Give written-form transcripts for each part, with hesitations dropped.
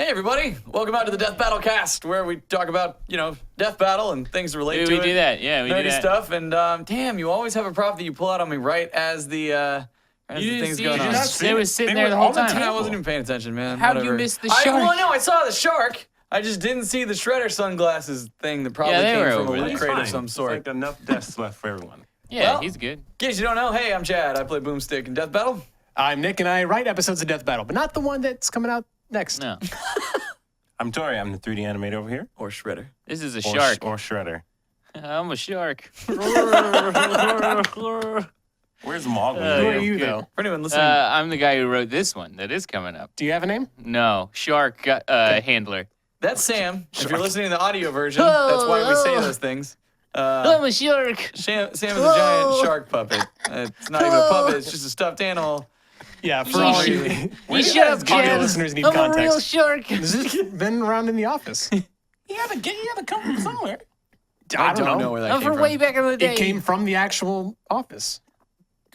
everybody. Welcome out to the Death Battle cast, where we talk about, Death Battle and things relate to it. We do that. Yeah, we do that. Stuff. And damn, you always have a prop that you pull out on me right as the thing's going on. It was sitting there the whole time. I wasn't even paying attention, man. How'd you miss the shark? Well, no, I saw the shark. I just didn't see the Shredder sunglasses thing that probably came from a loot crate of some sort. It's like enough deaths left for everyone. Yeah, he's good. In case you don't know, hey, I'm Chad. I play Boomstick in Death Battle. I'm Nick, and I write episodes of Death Battle, but not the one that's coming out next. No. I'm Tori. I'm the 3D animator over here. Or Shredder. This is a shark. Or Shredder. I'm a shark. Where's Mowgli? Who are you, though? For anyone listening. I'm the guy who wrote this one that is coming up. Do you have a name? No, shark handler. That's Sam. If you're listening to the audio version, that's why we say those things. I'm a shark. Sam is a giant shark puppet. It's not even a puppet. It's just a stuffed animal. Yeah, for all You shut up, audio Chad. listeners need I'm context. a real shark. This has been around in the office. You have to come from somewhere. I don't know where that I'm came from from. way back in the day. It came from the actual office.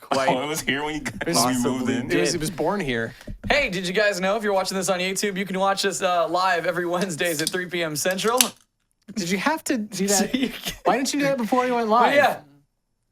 Quite. Oh, it was here when we moved in. It was born here. Hey, did you guys know if you're watching this on YouTube, you can watch us live every Wednesdays at 3 p.m. Central? Did you have to do that? Why didn't you do that before you went live? Oh, yeah.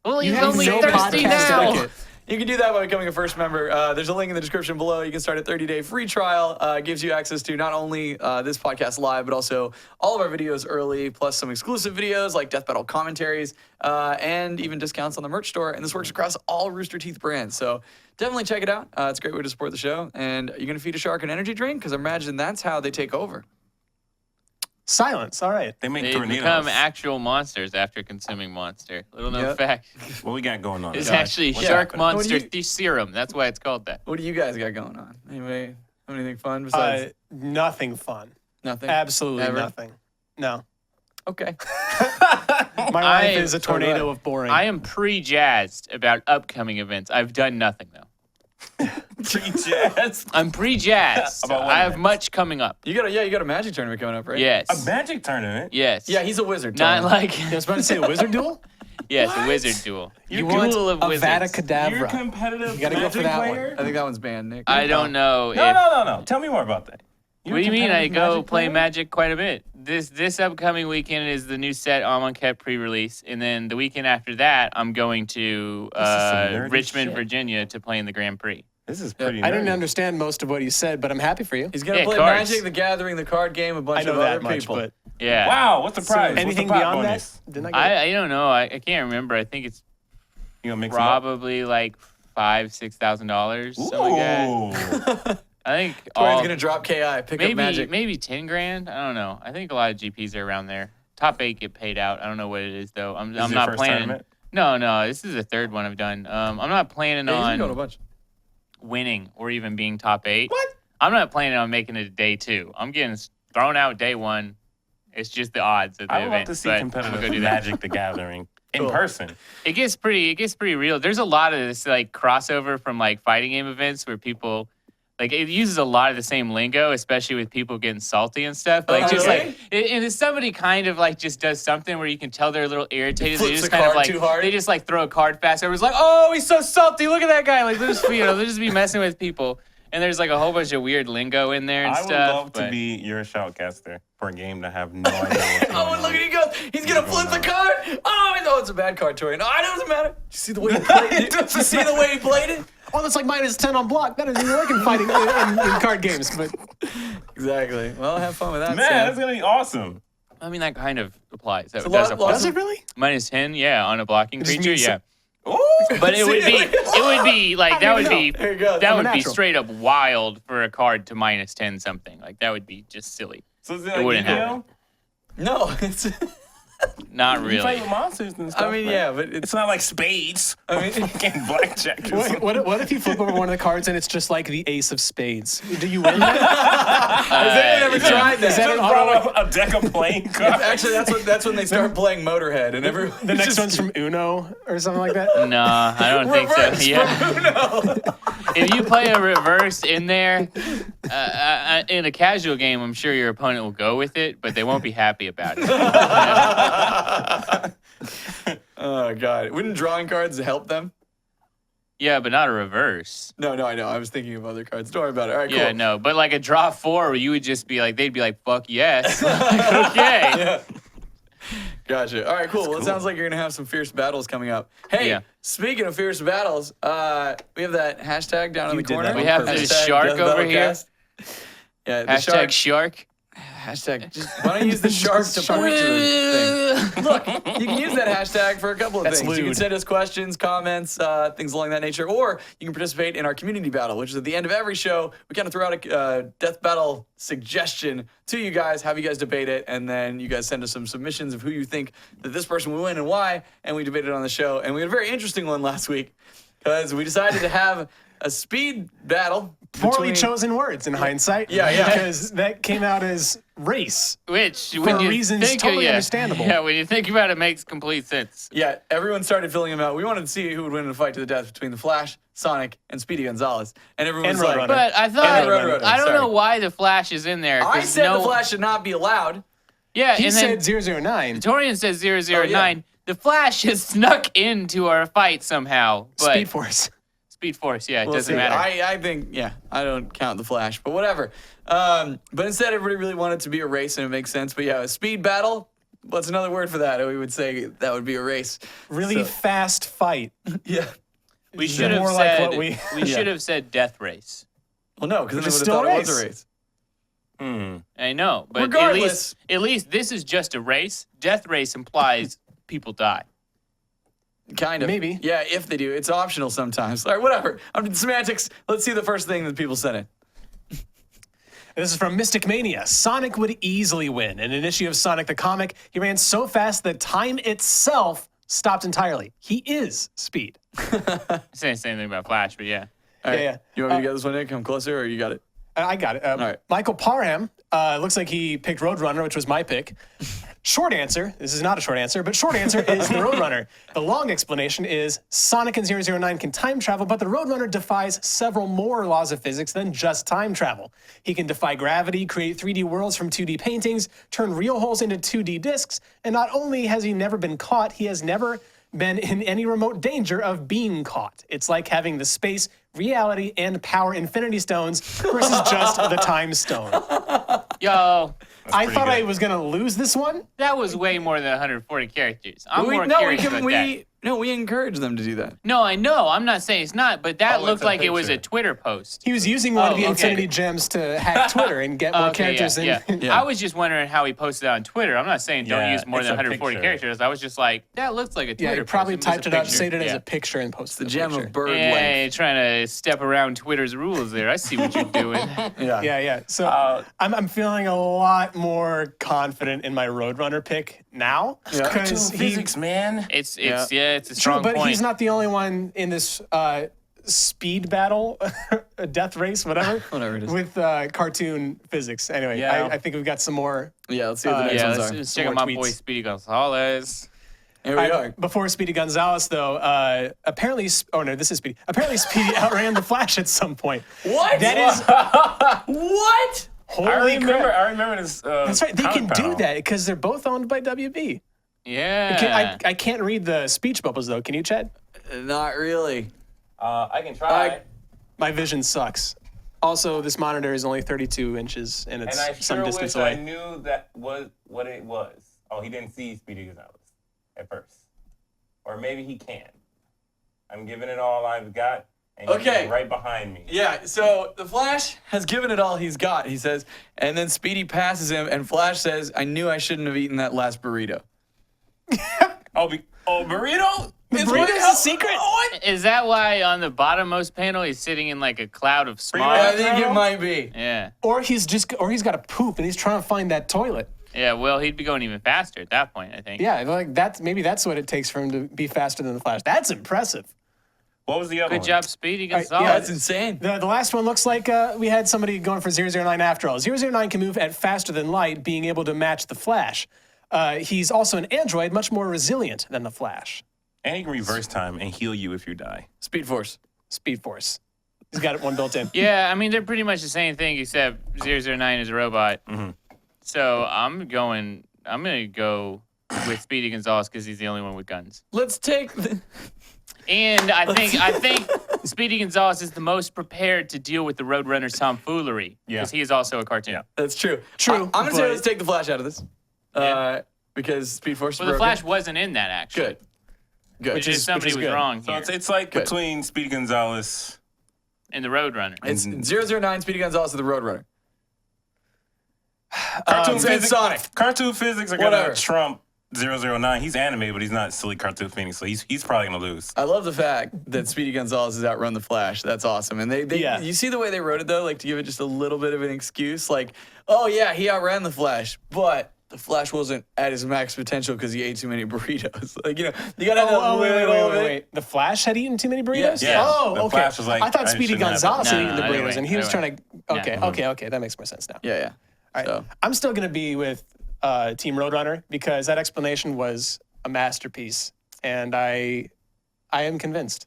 Well, You he's have only no thirsty podcast now. etiquette. You can do that by becoming a first member. There's a link in the description below. You can start a 30-day free trial. It gives you access to not only this podcast live, but also all of our videos early, plus some exclusive videos like Death Battle commentaries, and even discounts on the merch store. And this works across all Rooster Teeth brands. So definitely check it out. It's a great way to support the show. And you're going to feed a shark an energy drink? Because I imagine that's how they take over. Silence. All right. They make They tornadoes. become actual monsters after consuming monster. Little known Yep. fact. What we got going on? It's guys? actually What's shark happening? monster What do serum. That's why it's called that. What do you guys got going on? Anybody have anything fun besides Nothing fun. nothing? Absolutely Ever? nothing. No. Okay. My life is a tornado of boring. I am pre-jazzed about upcoming events. I've done nothing though. Pre-jazz. I'm pre-jazzed. About what I have events? much coming up. You got a magic tournament coming up, right? Yes. A magic tournament? Yes. Yeah, he's a wizard. Not Tony. like I was about to say a wizard duel. yes, a wizard duel. You Duel want of a wizards. Vada You're a Kedavra. competitive You gotta go for magic that player? one. I think that one's banned, Nick. I don't know. No. Tell me more about that. You're What do a you mean? I competitive go magic play player? Magic quite a bit. This upcoming weekend is the new set Amonkhet pre-release, and then the weekend after that, I'm going to This is some nerdy Richmond, shit. Virginia, to play in the Grand Prix. This is pretty I didn't nerdy. understand most of what you said, but I'm happy for you. He's gonna Yeah, play cards. Magic the Gathering, the card game, a bunch I know of that other much, people. but Yeah. Wow, what's the prize? anything what's the pot beyond bonus? that? Didn't I get it? I don't know. I can't remember. I think it's You gonna mix them up? probably like $5,000-$6,000, something like that. Ooh. I think Tori's all, gonna drop KI, pick up Magic. maybe 10 grand. I don't know. I think a lot of GPs are around there. Top 8 get paid out. I don't know what it is though. I'm This is your not first planning. tournament? No. This is the third one I've done. I'm not planning Yeah, he's been going to a on bunch. winning or even being top 8. What? I'm not planning on making it day 2. I'm getting thrown out day 1. It's just the odds at the I would event. love to see but I'm competitive gonna go do that. Magic the Gathering in Cool. person. It gets pretty real. There's a lot of this like crossover from like fighting game events where people like it uses a lot of the same lingo, especially with people getting salty and stuff. Like Oh, just really? like and if somebody kind of like just does something where you can tell they're a little irritated. They Flips just the kind of card like too hard. they just like throw a card fast. Everyone's like, oh, he's so salty. Look at that guy. Like they'll just they'll just be messing with people. And there's like a whole bunch of weird lingo in there and I would stuff. love to but- be your shoutcaster for a game to have no idea what's going Oh, and look at he goes. He's gonna flip the card. Oh, no, it's a bad card, Tori. No, it doesn't matter. Did you see the way he played it? Did you see the way he played it? Oh, that's like -10 on block. That doesn't even work in fighting in card games. But Exactly. Well, have fun with that. Man, Sam. that's gonna be awesome. I mean, that kind of applies. That a does lot- apply. lots does it really? -10, yeah, on a blocking just creature, means yeah. Ooh. But it would be like that would be There you go. that I'm a would be natural. straight up wild for a card to -10 something. Like that would be just silly. So is it It like wouldn't Yu-Gi-Oh? happen. No, it's. Not You really. fight with monsters and stuff. I mean, right? yeah, but It's not like spades. I mean- fucking blackjack. or something. what if you flip over one of the cards and it's just like the ace of spades? Do you win that? Has anyone ever tried that? Is that Just an brought auto? up a deck of playing cards. Actually, that's when they start playing Motorhead, and everyone. The next one's from Uno or something like that? No, I don't think so. Reverse Yeah. from Uno. If you play a reverse in there, in a casual game, I'm sure your opponent will go with it, but they won't be happy about it. Oh God! Wouldn't drawing cards help them? Yeah, but not a reverse. No, I know. I was thinking of other cards. Don't worry about it. All right, cool. Yeah, no. But like a draw 4, you would just be like, they'd be like, fuck yes. Like, okay. Yeah. Gotcha. All right, cool. Well, it sounds like you're going to have some fierce battles coming up. Hey, Yeah. speaking of fierce battles, we have that hashtag down in the did corner. that We have Hashtag this shark Death over Battle here. Cast. Yeah, the Hashtag shark. Hashtag. Why don't you use the shark to point to the thing? Look, you can use that hashtag for a couple of That's things. You can lewd. send us questions, comments, things along that nature, or you can participate in our community battle, which is at the end of every show. We kind of throw out a death battle suggestion to you guys, have you guys debate it, and then you guys send us some submissions of who you think that this person will win and why, and we debate it on the show. And we had a very interesting one last week because we decided to have a speed battle. Poorly between- chosen words in hindsight. Yeah. Because that came out as race. Which, For when you reasons think totally yeah, understandable. Yeah, when you think about it, makes complete sense. Yeah, everyone started filling them out. We wanted to see who would win in a fight to the death between the Flash, Sonic, and Speedy Gonzalez. And everyone And was like, Roadrunner. But I And thought, Roadrunner, I don't sorry. know why the Flash is in there. I 'cause said no, the Flash should not be allowed. Yeah, He and then said 009. Torian says 009. Oh, yeah. The Flash has snuck into our fight somehow. But Speed Force. Speed Force, yeah, it We'll doesn't see. matter. I think, yeah, I don't count the Flash, but whatever. But instead, everybody really wanted it to be a race, and it makes sense. But yeah, a speed battle, what's another word for that? We would say that would be a race. Really So- fast fight. Yeah. we Is should that have more like said what we- Yeah. should have said death race. Well, no, because then Which they is would have still thought a it was a race. race. I know, but Regardless. at least this is just a race. Death race implies people die. Kind of. Maybe. Yeah, if they do. It's optional sometimes. All right, whatever. Semantics. Let's see the first thing that people sent in. This is from Mystic Mania. Sonic would easily win. In an issue of Sonic the Comic, he ran so fast that time itself stopped entirely. He is speed. I'm saying the same thing about Flash, but yeah. All right. Yeah. You want me to get this one in? Come closer, or you got it? I got it. right. Michael Parham looks like he picked Roadrunner, which was my pick. Short answer, this is not a short answer, but short answer is the Roadrunner. The long explanation is Sonic and 009 can time travel, but the Roadrunner defies several more laws of physics than just time travel. He can defy gravity, create 3D worlds from 2D paintings, turn real holes into 2D discs, and not only has he never been caught, he has never been in any remote danger of being caught. It's like having the space, reality, and power Infinity Stones versus just the Time Stone. Yo, I pretty thought I good. was gonna lose this one. that was way more than 140 characters. I'm more no, curious about that. we encourage them to do that. No, I know. I'm not saying it's not, but that Oh, looked it's a like it was a picture. Twitter post. He was using one of the okay. Infinity Gems to hack Twitter and get more Okay, characters yeah. in. Yeah. I was just wondering how he posted that on Twitter. I'm not saying don't Yeah, use more it's than a 140 picture. characters. I was just like, that looks like a Twitter Yeah, he post. probably It was a typed it up, picture. saved it as Yeah. a picture, and posted The gem picture. of bird Yeah, length. you're trying to step around Twitter's rules there. I see what you're doing. Yeah. So I'm feeling a lot more confident in my Roadrunner pick now because physics, man. It's Yeah. it's a True, strong but point. he's not the only one in this speed battle, a death race, whatever. Whatever it is. With cartoon physics. Anyway, Yeah. I think we've got some more. Yeah, let's see what the next yeah, ones let's, are. let's check More out my boy tweets. Speedy Gonzalez. Here we are. Before Speedy Gonzalez, though, apparently, oh no, this is Speedy. Apparently, Speedy outran the Flash at some point. What? That is What? holy crap. I remember this. That's right. They can comic do panel. that because they're both owned by WB. Yeah. I can't read the speech bubbles though. Can you, Chad? Not really. I can try. My vision sucks. Also, this monitor is only 32 inches and it's And I some sure distance wish I away. knew that was what it was. Oh, he didn't see Speedy Gonzalez at first. Or maybe he can. I'm giving it all I've got, and Okay. he's right behind me. Yeah, so the Flash has given it all he's got, he says, and then Speedy passes him, and Flash says, I knew I shouldn't have eaten that last burrito. Burrito? Burrito's a secret? Is that why on the bottommost panel he's sitting in like a cloud of I smog? think it might be. Yeah. Or he's got to poop and he's trying to find that toilet. Yeah, well, he'd be going even faster at that point, I think. Yeah, like maybe that's what it takes for him to be faster than the Flash. That's impressive. What was the other Good one? job, Speedy right, Gonzalez. yeah, That's insane. The last one looks like we had somebody going for 009 after all. 009 can move at faster than light, being able to match the Flash. He's also an android, much more resilient than the Flash. And he can reverse time and heal you if you die. Speed Force. Speed Force. He's got one built in. Yeah, I mean, they're pretty much the same thing, except 009 is a robot. So I'm going to go with Speedy Gonzalez because he's the only one with guns. Let's take the... And I think Speedy Gonzalez is the most prepared to deal with the Roadrunner's tomfoolery because he is also a cartoon. Yeah. That's true. True, I'm gonna say but- let's take the Flash out of this. Because Speed Force is Well, the broken. Flash wasn't in that actually. Good. Which is somebody is was good. wrong So here. it's like Good. between Speedy Gonzalez. In the Roadrunner. It's 009 Speedy Gonzalez to the Roadrunner. Cartoon and physics. Sonic. Cartoon physics are Whatever. gonna trump 009. He's animated, but he's not silly cartoon Phoenix, so he's probably gonna lose. I love the fact that Speedy Gonzalez has outrun the Flash. That's awesome. And they Yeah. you see the way they wrote it though, like to give it just a little bit of an excuse, like, oh yeah, he outran the Flash, but the Flash wasn't at his max potential because he ate too many burritos. Like, you know, you gotta have that Wait. The Flash had eaten too many burritos? Yes. Yeah. Oh, The okay. Flash was like, I thought I Speedy shouldn't have Gonzalez it. had No, eaten the no, burritos, either and he way, was trying to. Okay. That makes more sense now. Yeah. All right. So I'm still going to be with Team Roadrunner because that explanation was a masterpiece, and I am convinced.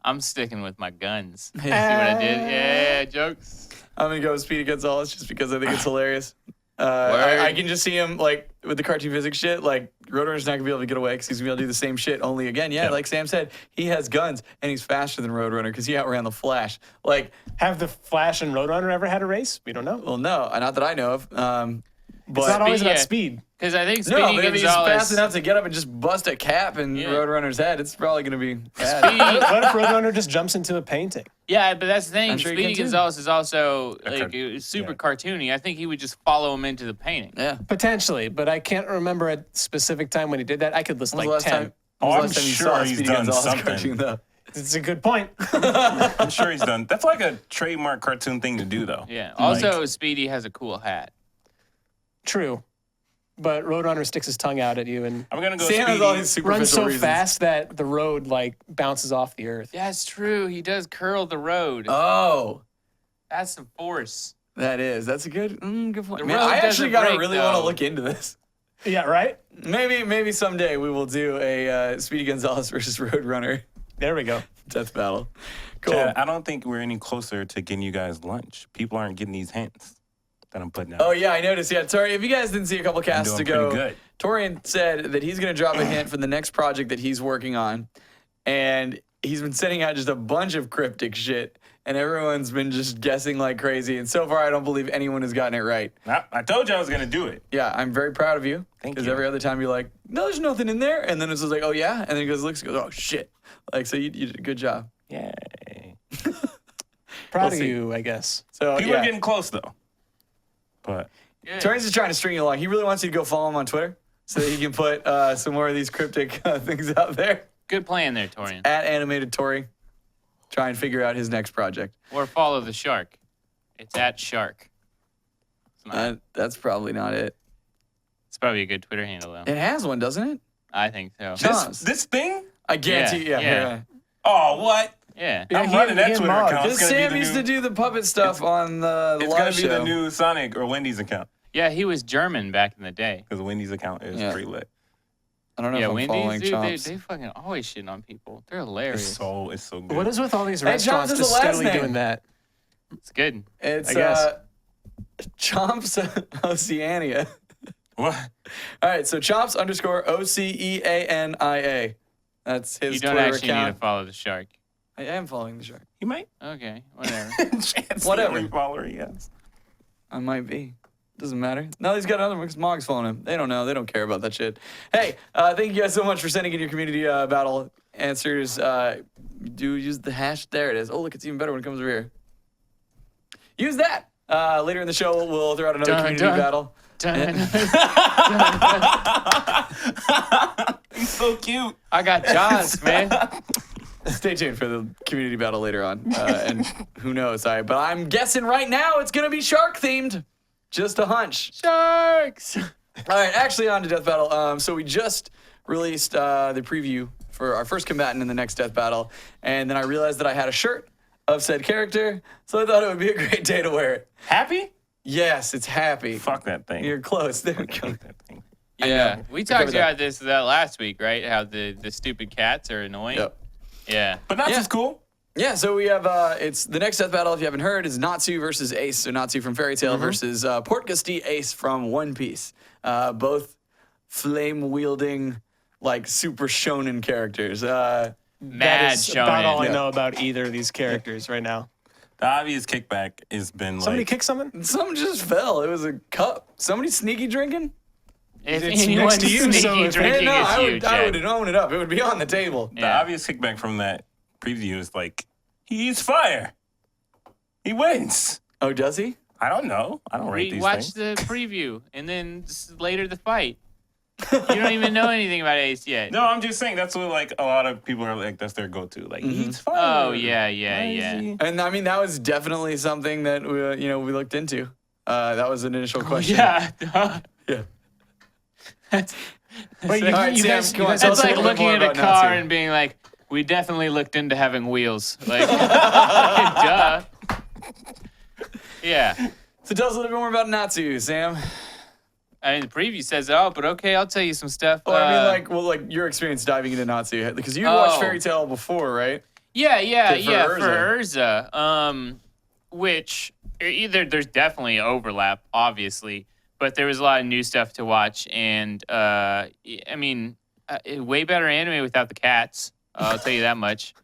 I'm sticking with my guns. See what I did? Yeah, jokes. I'm gonna go with Speedy Gonzalez just because I think it's hilarious. I can just see him like with the cartoon physics shit. Like Roadrunner's not gonna be able to get away because he's gonna be able to do the same shit only again. Yeah, like Sam said, he has guns and he's faster than Roadrunner because he outran the Flash. Like, Have the Flash and Roadrunner ever had a race? We don't know. well, no, not that I know of. But It's not always about yeah. speed. Because I think Speedy no, but if he's fast Gonzalez. enough to get up and just bust a cap in Yeah. Roadrunner's head, it's probably gonna be bad. Speedy, What if Roadrunner just jumps into a painting? yeah, but that's the thing. I'm sure he Speedy can too. Gonzalez is also like Okay. super Yeah. cartoony. I think he would just follow him into the painting. Yeah. Potentially, but I can't remember a specific time when he did that. I could list When like was the 10. last time? when was I'm the last time you sure saw a he's Speedy done Gonzalez something. cartoon, though? It's a good point. I'm sure he's done. That's like a trademark cartoon thing to do, though. Yeah. Also, Speedy has a cool hat. True. But Roadrunner sticks his tongue out at you and I'm gonna go Sam has all Speedy. his superficial runs so reasons. fast that the road like bounces off the earth. That's true. He does curl the road. Oh. That's some force. That's a good good point. The Man, road I actually doesn't gotta break, really want to though. look into this. Yeah, right? Maybe someday we will do a Speedy Gonzalez versus Roadrunner There we go. death battle. Cool. Chad, I don't think we're any closer to getting you guys lunch. People aren't getting these hints that I'm putting out. Oh yeah, I noticed. Yeah, sorry if you guys didn't see a couple casts doing ago. pretty good. Torian said that he's gonna drop a hint for the next project that he's working on, and he's been sending out just a bunch of cryptic shit, and everyone's been just guessing like crazy. And so far, I don't believe anyone has gotten it right. I told you I was gonna do it. Yeah, I'm very proud of you. Thank Because you. every other time you're like, no, there's nothing in there, and then it's just like, oh yeah, and then he goes, looks, goes, oh shit. Like so, you did a good job. Yay. Proud We'll of see. you, I guess. So People yeah. are getting close though. But Yeah. Torian's just trying to string you along. He really wants you to go follow him on Twitter so that he can put some more of these cryptic things out there. Good plan there, Torian. At Animated Tori, try and figure out his next project. Or follow the shark. It's at shark. It's, not- That's probably not it. it's probably a good Twitter handle though. It has one, doesn't it? I think so. Chomps. this thing? I guarantee. Yeah, Yeah. yeah. Oh, what? Yeah. I'm he- running that he and Twitter Mog. account. Because It's gonna Sam be the used new, to do the puppet stuff on the It's live gonna be show. the new Sonic or Wendy's account Yeah, he was German back in the day. because the Wendy's account is Yeah. pretty lit. I don't know Yeah, if I'm following Wendy's, dude, Chomps. they fucking always shitting on people. They're It's hilarious. so good. What is with all these Hey, John's restaurants is just the last steadily name. doing that? It's good. It's I guess. Chomps Oceania. What? All right, so Chomps _OCEANIA. That's his You don't Twitter actually need account. to follow the shark. I am following the shark. You might. Okay, whatever. Chance Whatever. the only follower he has. I might be. Doesn't matter. No, he's got another one because Mog's following him. They don't know. They don't care about that shit. Hey, thank you guys so much for sending in your community battle answers. Do use the hash. There it is. Oh, look, it's even better when it comes over here. Use that. Later in the show, we'll throw out another Dun, community dun. battle. Dun. He's so cute. I got Jaws, man. Stay tuned for the community battle later on. And who knows? But I'm guessing right now it's going to be shark themed. Just a hunch. Sharks. All right, actually on to Death Battle. So we just released the preview for our first combatant in the next Death Battle. And then I realized that I had a shirt of said character. So I thought it would be a great day to wear it. Happy? Yes, it's happy. Fuck that thing. You're close. There we go. Fuck that thing. Yeah, we talked covered that. about this last week, right? How the stupid cats are annoying. Yep. Yeah. But Natsu's Yeah. cool. Yeah, so we have, it's the next Death Battle, if you haven't heard, is Natsu versus Ace. So Natsu from Fairy Tail versus Port-Gusty Ace from One Piece. Both flame-wielding, like, super shonen characters. mad is about all I shonen. know about either of these characters right now. The obvious kickback has been Somebody like kick something? Something just fell. It was a cup. Somebody sneaky drinking? If It's anyone's next to you, sneaky so if- drinking, no, it's I you, would Chad. own it up. It would be on the table. the Yeah. obvious kickback from that preview is like he eats fire. He wins. Oh, does he? I don't know. I don't rate these Watch things. the preview and then later the fight. You don't even know anything about Ace yet. No, I'm just saying that's what like a lot of people are like. That's their go-to. Like he eats fire. Oh yeah. Why is he- And I mean, that was definitely something that we looked into. That was an initial question. Yeah. Yeah. That's, Wait, All right, you Sam, guys, come you on, guys tell that's us a like little bit looking more at a about car Natsu. and being like, we definitely looked into having wheels. Like, duh. Yeah. So tell us a little bit more about Natsu, Sam. I mean, the preview says it all, but okay, I'll tell you some stuff. Well, I mean, like your experience diving into Natsu, because you watched Oh. Fairy Tail before, right? Yeah, For for Urza. Which either there's definitely overlap, obviously, but there was a lot of new stuff to watch, and I mean, way better anime without the cats. I'll tell you that much.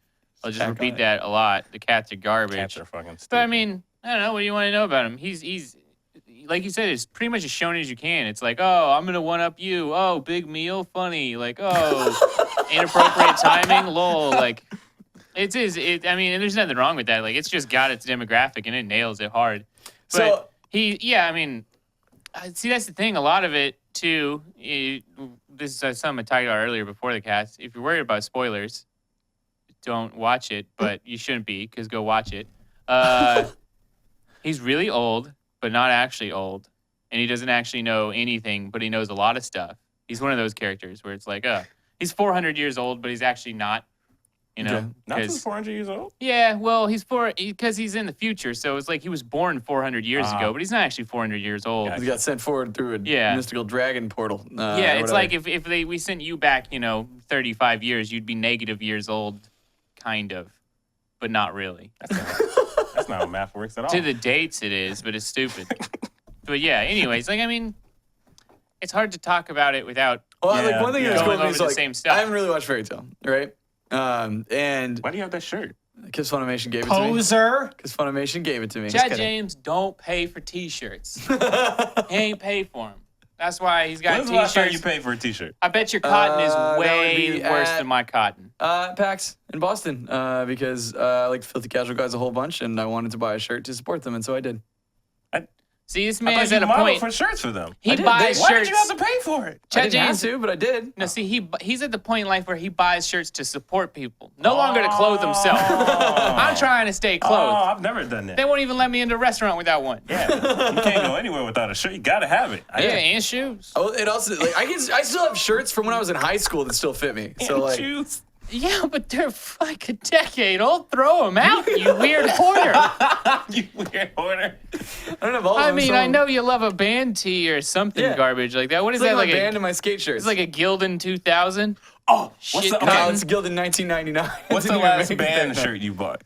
I'll just Back on repeat it. that a lot. The cats are garbage. Cats are fucking stupid. But I mean, I don't know. What do you want to know about him? He's like you said, it's pretty much as shown as you can. It's like, oh, I'm gonna one up you. Oh, big meal, funny. Like, oh, inappropriate timing, lol. Like, it is. I mean, there's nothing wrong with that. Like, it's just got its demographic and it nails it hard. But So- I mean, see, that's the thing. A lot of it too. This is something I talked about earlier before the cast. If you're worried about spoilers, don't watch it. But you shouldn't be, because go watch it. He's really old, but not actually old. And he doesn't actually know anything, but he knows a lot of stuff. He's one of those characters where it's like, he's 400 years old, but he's actually not, you know. Okay. Natsu's 'cause- 400 years old. yeah, well, because he's in the future. So it's like he was born 400 years Ah. ago, but he's not actually 400 years old. Gotcha. He got sent forward through a Yeah. mystical dragon portal. Yeah, or it's whatever. like if we sent you back, 35 years, you'd be negative years old, kind of, but not really. That's not how math works at all. To the dates, it is, but it's stupid. But yeah, anyways, like, I mean, it's hard to talk about it without. Well, Yeah, like one thing yeah. that's cool Going to me over is the like same stuff. I haven't really watched Fairy Tail, right? And Why do you have that shirt? because Funimation gave it to me. Poser. Because Funimation gave it to me. Chad kidding. James don't pay for T-shirts. He ain't paid for them. That's why he's got When's the last time you T-shirts. paid for a T-shirt? I bet your cotton is That would way be worse at- than my cotton. PAX in Boston, because I like the Filthy Casual guys a whole bunch, and I wanted to buy a shirt to support them, and so I did. See, this I man's thought at you a modeled point. for shirts for them. He I did. buys Why shirts. did you have to pay for it? I Chad didn't have James. to, but I did. No, see, he's at the point in life where he buys shirts to support people, no longer to clothe himself. I'm trying to stay Oh, clothed. I've never done that. They won't even let me into a restaurant without one. Yeah, you can't go anywhere without a shirt. You gotta have it. Yeah, and shoes. Oh, it also like I still have shirts from when I was in high school that still fit me. So And like, shoes. Yeah, but they're like a decade old. Throw them out, you weird hoarder. You weird hoarder. I don't have all of I them. mean, so I know you love a band tee or something Yeah. garbage like that. What is It's like that? my Like band a, and my skate shirts. it's like a Gildan 2000. Oh, Shit, what's the, cotton. No, okay, it's Guild in 1999. what's the Didn't even last make band that. shirt you bought?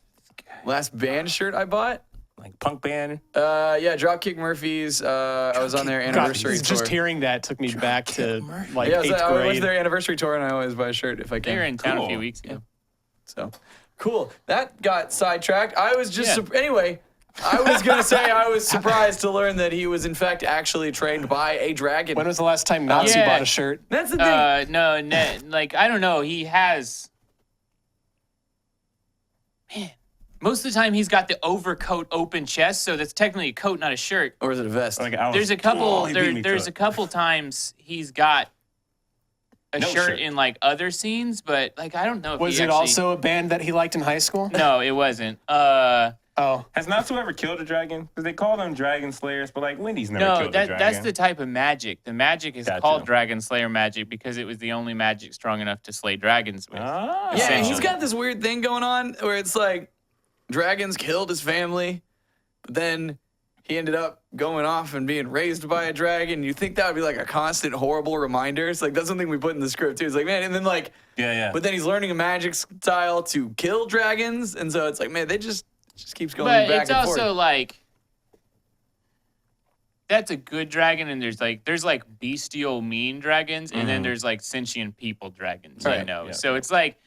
Last band shirt I bought? Like punk band? Yeah, Dropkick Murphys. I was on their God, anniversary tour. just hearing that took me back to like yeah, 8th I went to grade. their anniversary tour, and I always buy a shirt if I They were can. in town a few Cool. weeks ago. So cool. That got sidetracked. I was just Yeah. anyway. I was gonna say I was surprised to learn that he was in fact actually trained by a dragon. When was the last time Natsu Yeah. bought a shirt? That's the thing. No, like I don't know. He has. Man, most of the time he's got the overcoat open chest, so that's technically a coat, not a shirt. Or is it a vest? Like, I was, There's a couple. Oh, he beat me to There's it. a couple times he's got a No shirt shirt. in like other scenes, but like I don't know if Was he it actually, also a band that he liked in high school? No, it wasn't. Oh, Has Natsu ever killed a dragon? Because they call them dragon slayers, but like Wendy's never No, killed a dragon. that's the type of magic. The magic is Gotcha. called Dragon Slayer magic because it was the only magic strong enough to slay dragons with. Ah. Yeah, and he's essentially. got this weird thing going on where it's like dragons killed his family, but then he ended up going off and being raised by a dragon. You think that would be like a constant horrible reminder? It's like that's something we put in the script too. It's like, man, and then like, Yeah. but then he's learning a magic style to kill dragons, and so it's like, man, they just keeps going But back it's and also forth. like that's a good dragon, and there's like bestial mean dragons, and then there's like sentient people dragons. You Right, know, yeah. so it's like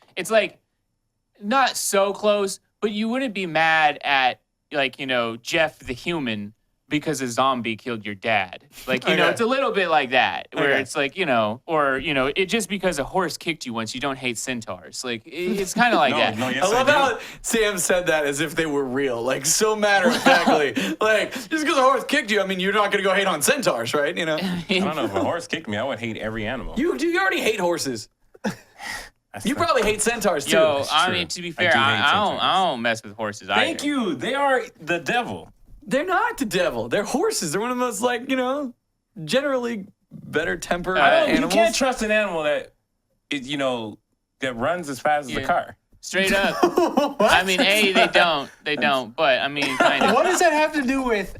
not so close, but you wouldn't be mad at like, Jeff the human because a zombie killed your dad. Like, Okay. it's a little bit like that, where Okay. it's like, it just because a horse kicked you once, you don't hate centaurs. Like, it's kind of like that. No, yes, I love do. how Sam said that as if they were real, like so matter of factly. Like just because a horse kicked you, I mean, you're not gonna go hate on centaurs, right? I don't know, if a horse kicked me, I would hate every animal. You already hate horses. You probably hate centaurs too. Yo, That's I true. mean, to be I fair, do hate I don't mess with horses either. Thank you. They are the devil. They're not the devil. They're horses. They're one of the most generally better tempered I don't- You animals. can't trust an animal that is, that runs as fast as a Yeah. car. Straight up. I mean, they don't, but I mean, kind of. What does that have to do with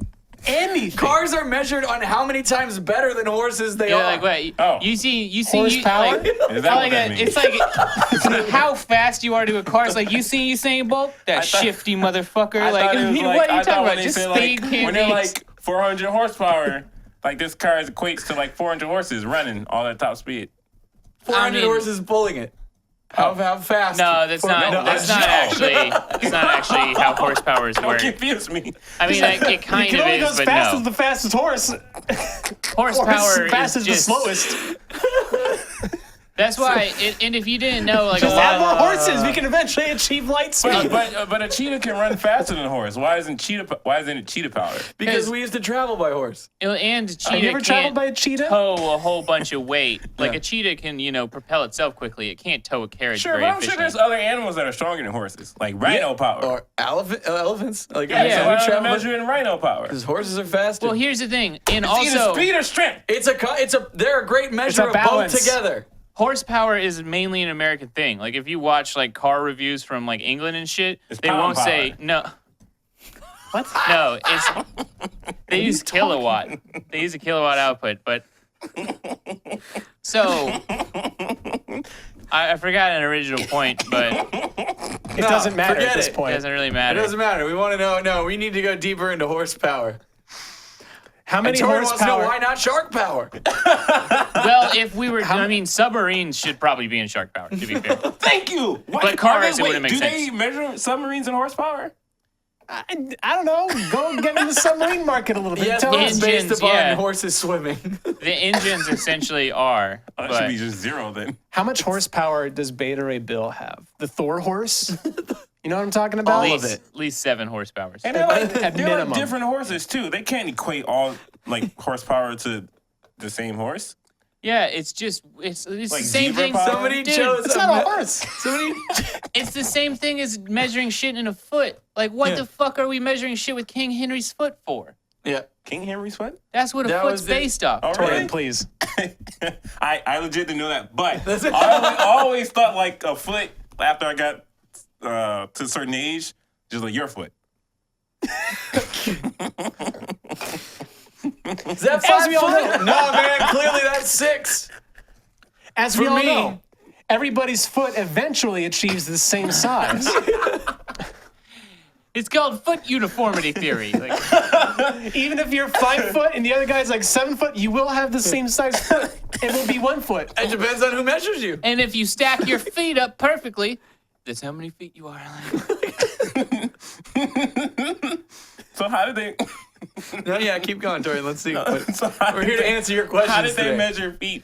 anything? Cars are measured on how many times better than horses they Yeah, are. like what? Oh. You see, Horsepower? like, Is that what that it's means? like how fast you are to a car. It's like you see Usain Bolt, that shifty motherfucker. I like, thought it was what are you I thought talking when about? they Just said, speed when they're campaigns. like 400 horsepower, like this car equates to like 400 horses running all at top speed. 400 I mean- horses pulling it. How fast? No, that's not. no, That's not no. actually. It's not actually how horsepowers Don't work. confuse me. I mean, like, it You kind can of only go is, as but fast no. as the fastest horse. Horsepower Or as fast is as just, the slowest. That's why. And if you didn't know, like, Just a add lot. more horses. We can eventually achieve light speed. But a cheetah can run faster than a horse. Why isn't it cheetah power? Because we used to travel by horse. And a cheetah Have you ever traveled can't by a cheetah? tow a whole bunch of weight. Like Yeah. a cheetah can, propel itself quickly. It can't tow a carriage Sure, very but I'm sure there's efficiently. other animals that are stronger than horses, like rhino power. Or elephants. Like, yeah, yeah, so we why don't travel measure in rhino power? because horses are faster. Well, here's the thing, and It's either also speed or strength. they're a great measure of both balance. together. horsepower is mainly an American thing. Like if you watch like car reviews from like England and shit, It's they pound won't power. say no. What? No, it's they use kilowatt. They use a kilowatt output, but so I forgot an original point, but It doesn't matter forget at this it. it point. doesn't really It matter. doesn't matter. We want to know. No, we need to go deeper into horsepower. How many Tori wants to know horsepower? why not shark power? Well, if we were, I mean, submarines should probably be in shark power. To be fair, Thank you. Why, But cars, wait, it wouldn't make do sense. they measure submarines in horsepower? I don't know. Go get in the submarine market a little bit. Yes, Tell but us. it's based Engines, upon yeah. horses swimming. the engines essentially are. Oh, that but should be just zero then. How much horsepower does Beta Ray Bill have? The Thor horse? You know what I'm talking about? All of it. at least 7 horsepower. And they're like, At they're like minimum. different horses too. They can't equate all like horsepower to the same horse. Yeah, it's just it's Like the same zebra thing. power? Somebody Dude, chose. It's not a horse. Somebody. It's the same thing as measuring shit in a foot. Like, what Yeah. the fuck are we measuring shit with King Henry's foot for? Yeah. King Henry's foot? That's what a That foot's was it. based off. Oh, Torian, really? please. I legit didn't know that, but That's it. I always thought like a foot after I got to a certain age, just like your foot. Is that As we all 5 foot? know. No, man. Clearly that's 6. As we For all me- know, everybody's foot eventually achieves the same size. It's called foot uniformity theory. Like, Even if you're 5 foot and the other guy's like 7 foot, you will have the same size foot. It will be 1 foot. It depends on who measures you. and if you stack your feet up perfectly, that's how many feet you are. So how did they? No, yeah, keep going, Tori. Let's see. So how We're did here to they- answer your questions How did they today. measure feet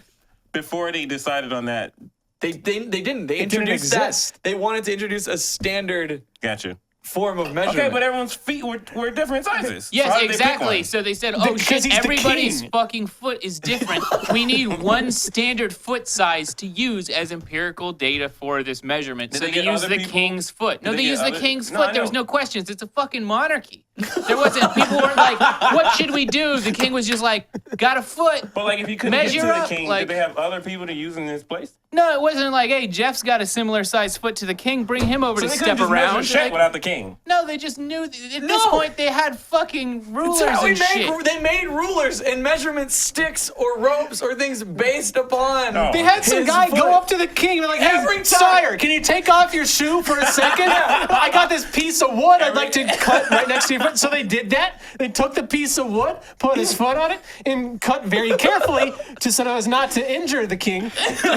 before they decided on that? They didn't. They didn't introduced that. exist. They wanted to introduce a standard Gotcha. form of measurement. Okay, but everyone's feet were different sizes. So Yes, how did they pick exactly. one? So they said, Because oh shit, he's the everybody's king. fucking foot is different. We need one standard foot size to use as empirical data for this measurement. Did So they they get use other the people? king's foot. No, Did they they used get the other- king's No, foot. I There was know. no questions. It's a fucking monarchy. There wasn't, people weren't like, what should we do? The king was just like, got a foot. But like, if you couldn't Measure get to the up, king, like- did they have other people to use in his place? No, it wasn't like, hey, Jeff's got a similar sized foot to the king. Bring him over So to they step couldn't just around. measure shit Like, without the king. no, they just knew. At this No. point, they had fucking rulers That's how we and shit. they made rulers and measurement sticks or ropes or things based upon. No. They had some his guy foot. go up to the king and be like, hey, Every time. sire, can you take off your shoe for a second? I got this piece of wood I'd like to cut right next to your So they did that. They took the piece of wood, put his foot on it, and cut very carefully so as not to injure the king.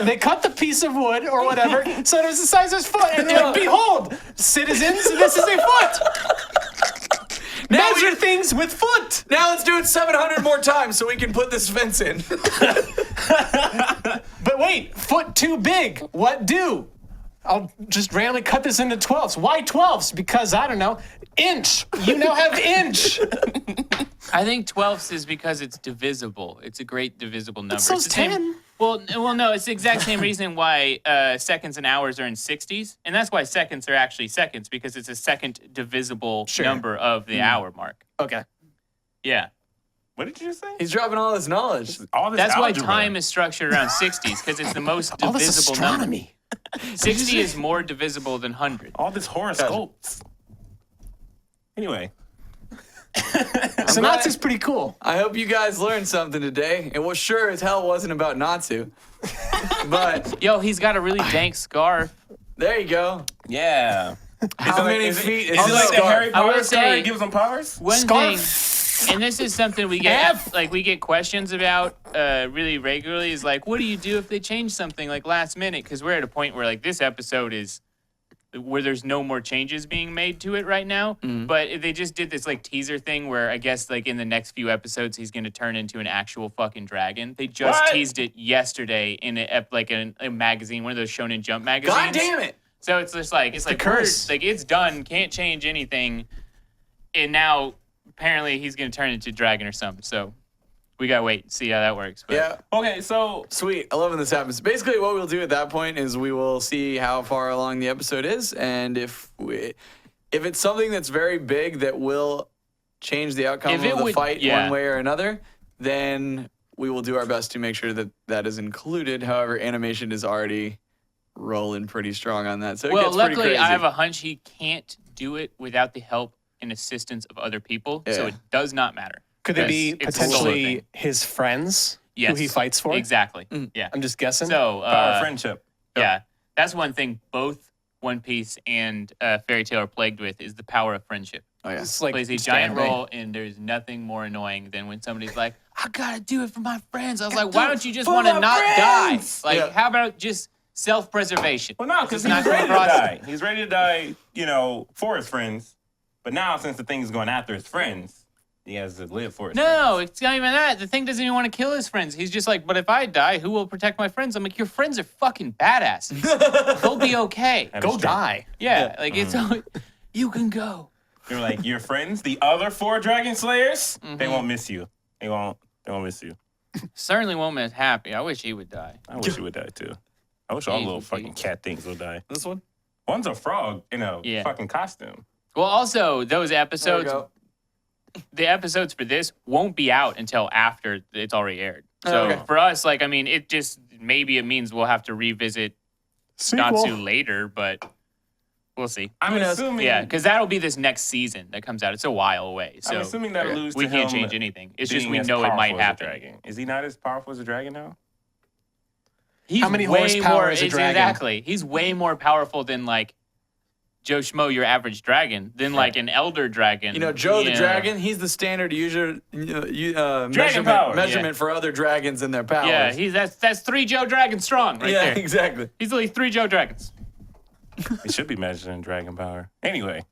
They cut the piece of wood or whatever so it was the size of his foot. And like, behold, citizens, this is a foot. Measure things with foot. Now let's do it 700 more times so we can put this fence in. But wait, foot too big. What do? I'll just randomly cut this into 12s. Why 12s? Because, I don't know, inch. You now have inch. I think 12ths is because it's divisible. It's a great divisible number. So it's it's the same- 10. Well, no, it's the exact same reason why seconds and hours are in 60s. And that's why seconds are actually seconds, because it's a second divisible number of the hour mark. Okay. Yeah. What did you just say? He's dropping all his knowledge. All this That's why algebra. time is structured around 60s, because it's the most All this divisible number. astronomy. 60 is more divisible than 100. All this horoscopes. Anyway. So Natsu's pretty cool. I hope you guys learned something today. It was sure as hell wasn't about Natsu. But Yo, he's got a really dank scarf. there you go. Yeah. How many is feet Is is it the like the scarf? Harry I will Potter scar? say- It gives them powers? One Scarf. thing, and this is something we get we get questions about really regularly, is like, what do you do if they change something like last minute? Because we're at a point where like this episode is where there's no more changes being made to it right now. But they just did this like teaser thing where I guess like in the next few episodes he's going to turn into an actual fucking dragon. They just What? teased it yesterday in a magazine, one of those Shonen Jump magazines. God damn it. So it's just like the curse. like it's done, can't change anything, and now apparently he's gonna turn into a dragon or something. So we gotta wait and see how that works. But Yeah. Okay, so Sweet. I love when this happens. Basically, what we'll do at that point is we will see how far along the episode is, and if it's something that's very big that will change the outcome If of it the would- fight yeah. one way or another, then we will do our best to make sure that that is included. However, animation is already rolling pretty strong on that, so it well, gets pretty luckily crazy. I have a hunch he can't do it without the help and assistance of other people, so Yeah. it does not matter. Could they be It's a solo potentially thing. his friends Yes. who he fights for? Exactly. Yeah. I'm just guessing. So power of friendship. yeah, that's one thing both One Piece and Fairy Tail are plagued with is the power of friendship. Oh yeah. It's like Plays a giant standby. role, and there's nothing more annoying than when somebody's like, I gotta do it for my friends. I was like, why don't you just want to not die? Like, Yeah. how about just self-preservation? Well, no, because Just he's not ready to come across- die. He's ready to die, for his friends. But now, since the thing is going after his friends, he has to live for his friends. No, it's not even that. The thing doesn't even want to kill his friends. He's just like, but if I die, who will protect my friends? I'm like, your friends are fucking badasses. They'll be okay. That Go is true. die. Yeah, like it's you can go. You're like, your friends, the other 4 Dragon Slayers, they won't miss you. They won't miss you. Certainly won't miss Happy. I wish he would die. I wish you would die, too. I wish all Jeez, little Pete. fucking cat things would die. This one? One's a frog in a Yeah. fucking costume. Well, also those There we episodes, go. the episodes for this won't be out until after it's already aired. So Okay. for us, like, I mean, it just maybe it means we'll have to revisit Natsu later, but we'll see. I'm knows? assuming. Yeah, because that'll be this next season that comes out. It's a while away, so I'm assuming that alludes we to can't him change anything. It's just being we as know it might powerful as a happen. dragon. Is he not as powerful as a dragon now? He's How many way horsepower more, is a it's- dragon? Exactly. He's way more powerful than like Joe Schmo, your average dragon, than like an elder dragon. You know, Joe the Yeah. Dragon, he's the standard measurement, power. measurement for other dragons and their powers. Yeah, that's 3 Joe Dragons strong right yeah, there. exactly. Easily 3 Joe Dragons. It should be measured in dragon power. Anyway,